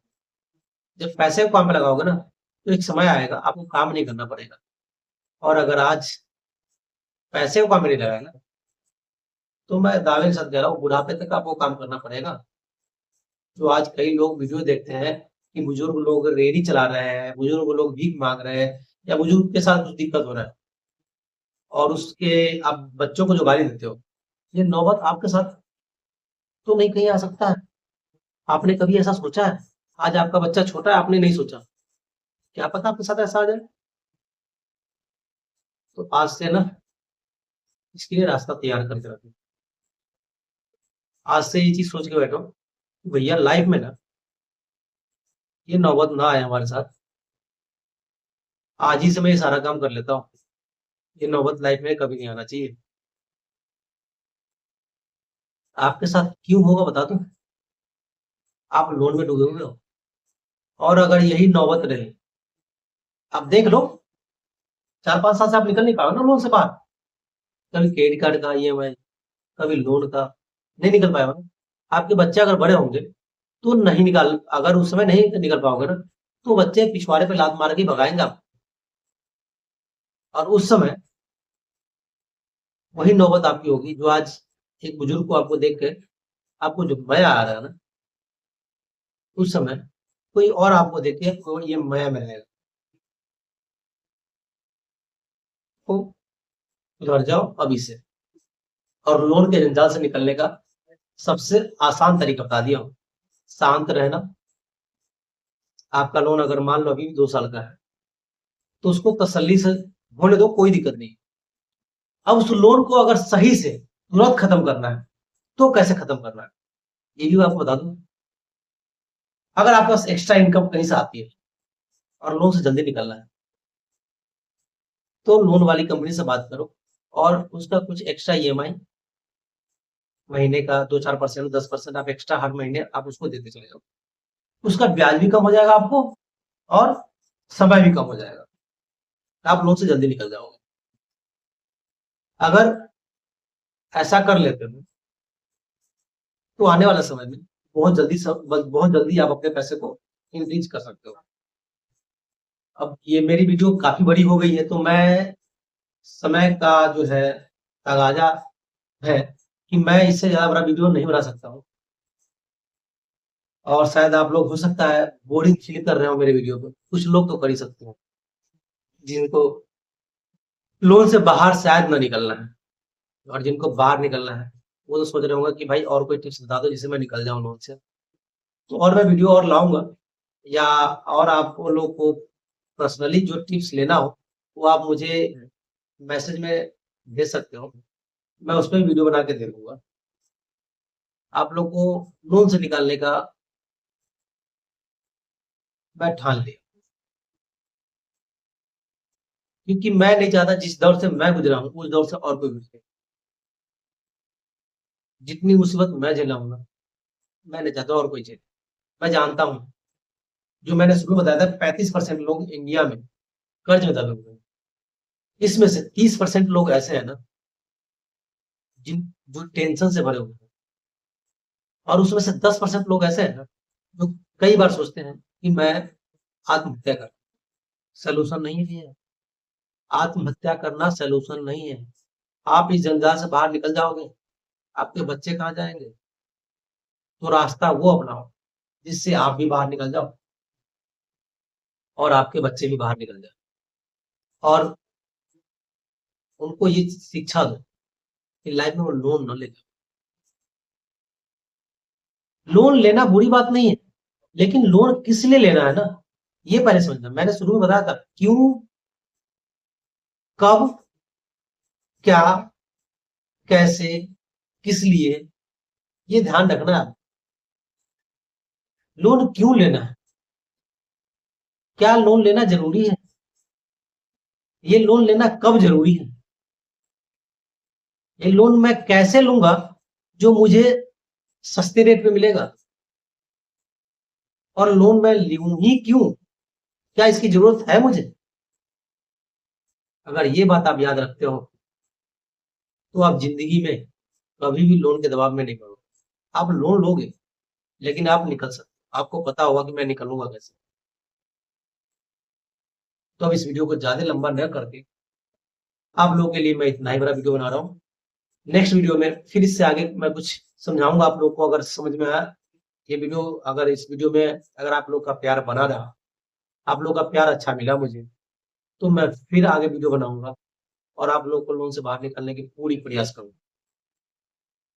जब पैसे को काम पे लगाओगे ना, तो एक समय आएगा आपको काम नहीं करना पड़ेगा। और अगर आज पैसे को काम में नहीं लगाए ना, तो मैं दावे के साथ कह रहा हूँ बुढ़ापे तक आपको काम करना पड़ेगा। जो आज कई लोग वीडियो देखते हैं कि बुजुर्ग लोग रेहड़ी चला रहे हैं, बुजुर्ग लोग भीख मांग रहे हैं, या बुजुर्ग के साथ कुछ दिक्कत हो रहा है, और उसके आप बच्चों को जो गाली देते हो, ये नौबत आपके साथ तो नहीं कहीं आ सकता है। आपने कभी ऐसा सोचा है? आज आपका बच्चा छोटा है, आपने नहीं सोचा, क्या पता आपके साथ ऐसा आ जाए। तो आज से ना इसके लिए रास्ता तैयार करके रखो। आज से ये चीज सोच के बैठो कि भैया लाइफ में ना ये नौबत ना आए हमारे साथ। आज ही से मैं ये सारा काम कर लेता हूँ, ये नौबत लाइफ में कभी नहीं आना चाहिए। आपके साथ क्यों होगा बता दूं, आप लोन में डूबे हुए हो, और अगर यही नौबत रहे, आप देख लो 4-5 साल से आप निकल नहीं पाओ ना लोन से बाहर। कभी क्रेडिट कार्ड का ईएमआई, कभी लोन का, नहीं निकल पाए हो ना। आपके बच्चे अगर बड़े होंगे तो नहीं निकाल, अगर उस समय नहीं निकल पाओगे ना, तो बच्चे पिछवाड़े पे लात मार के भगाएंगे आप। और उस समय वही नौबत आपकी होगी जो आज एक बुजुर्ग को आपको देख के आपको जो मजा आ रहा है ना, उस समय कोई और आपको देख के कोई ये मजा में रहेगा। तो उधर जाओ अभी से, और लोन के जंजाल से निकलने का सबसे आसान तरीका बता दिया हूँ। शांत रहना। आपका लोन अगर मान लो अभी 2 साल का है, तो उसको तसल्ली से होने दो, कोई दिक्कत नहीं। अब उस लोन को अगर सही से तुरंत खत्म करना है, तो कैसे खत्म करना है, ये भी मैं आपको बता दूं। अगर आपके पास एक्स्ट्रा इनकम कहीं से आती है और लोन से जल्दी निकलना है, तो लोन वाली कंपनी से बात करो और उसका कुछ एक्स्ट्रा ईएमआई महीने का 2-4%, 10% आप एक्स्ट्रा हर महीने आप उसको देते चले जाओ। उसका ब्याज भी कम हो जाएगा आपको, और समय भी कम हो जाएगा। आप लोन से जल्दी निकल जाओगे। अगर ऐसा कर लेते हो, तो आने वाले समय में बहुत जल्दी आप अपने पैसे को इंक्रीज कर सकते हो। अब ये मेरी वीडियो काफी बड़ी हो गई है, तो मैं समय का जो है तगाजा है कि मैं इससे ज्यादा बड़ा वीडियो नहीं बना सकता हूँ। और शायद आप लोग हो सकता है बोरिंग फील कर रहे हो मेरे वीडियो को, कुछ लोग तो कर ही सकते हो जिनको लोन से बाहर शायद ना निकलना है। और जिनको बाहर निकलना है, वो तो सोच रहे होंगे कि भाई और कोई टिप्स बता दो जिससे मैं निकल जाऊं लोन से। तो और मैं वीडियो और लाऊंगा, या और आप लोग को पर्सनली जो टिप्स लेना हो, वो आप मुझे मैसेज में भेज सकते हो। मैं उस पर वीडियो बना के दे दूंगा। आप लोग को लोन से निकालने का मैं ठान लिया, क्योंकि मैं नहीं चाहता जिस दौर से मैं गुजरा हूँ उस दौर से और कोई गुजरे। जितनी मुसीबत मैं झेला हूं ना, मैं नहीं चाहता और कोई झेले। मैं जानता हूँ, जो मैंने शुरू में बताया था, 35% लोग इंडिया में कर्ज में दबे हुए हैं। इसमें से 30% लोग ऐसे हैं ना, जिन जो टेंशन से भरे हुए हैं। और उसमें से 10% लोग ऐसे हैं ना, जो कई बार सोचते हैं कि मैं आत्महत्या कर। सोल्यूशन नहीं है ये। आत्महत्या करना सोल्यूशन नहीं है। आप इस जंजाल से बाहर निकल जाओगे, आपके बच्चे कहाँ जाएंगे? तो रास्ता वो अपनाओ जिससे आप भी बाहर निकल जाओ और आपके बच्चे भी बाहर निकल जाए। और उनको ये शिक्षा दो कि लाइफ में वो लोन न ले। लोन लेना बुरी बात नहीं है, लेकिन लोन किस लिए लेना है ना, ये पहले समझना। मैंने शुरू में बताया था क्यों, कब, क्या, कैसे, किस लिए, ये ध्यान रखना है। लोन क्यों लेना है, क्या लोन लेना जरूरी है, ये लोन लेना कब जरूरी है, ये लोन मैं कैसे लूंगा जो मुझे सस्ते रेट पे मिलेगा, और लोन मैं लूं ही क्यों, क्या इसकी जरूरत है मुझे। अगर ये बात आप याद रखते हो, तो आप जिंदगी में कभी भी लोन के दबाव में नहीं पड़ोगे। आप लोन लोगे, लेकिन आप निकल सकते हो। आपको पता होगा कि मैं निकलूंगा कैसे। तो अब इस वीडियो को ज्यादा लंबा न करके, आप लोगों के लिए मैं इतना ही बड़ा वीडियो बना रहा हूँ। नेक्स्ट वीडियो में फिर इससे आगे मैं कुछ समझाऊंगा आप लोग को, अगर समझ में आया ये वीडियो। अगर इस वीडियो में अगर आप लोग का प्यार बना रहा, आप लोग का प्यार अच्छा मिला मुझे, तो मैं फिर आगे वीडियो बनाऊंगा और आप लोग को लोन से बाहर निकलने की पूरी प्रयास करूंगा।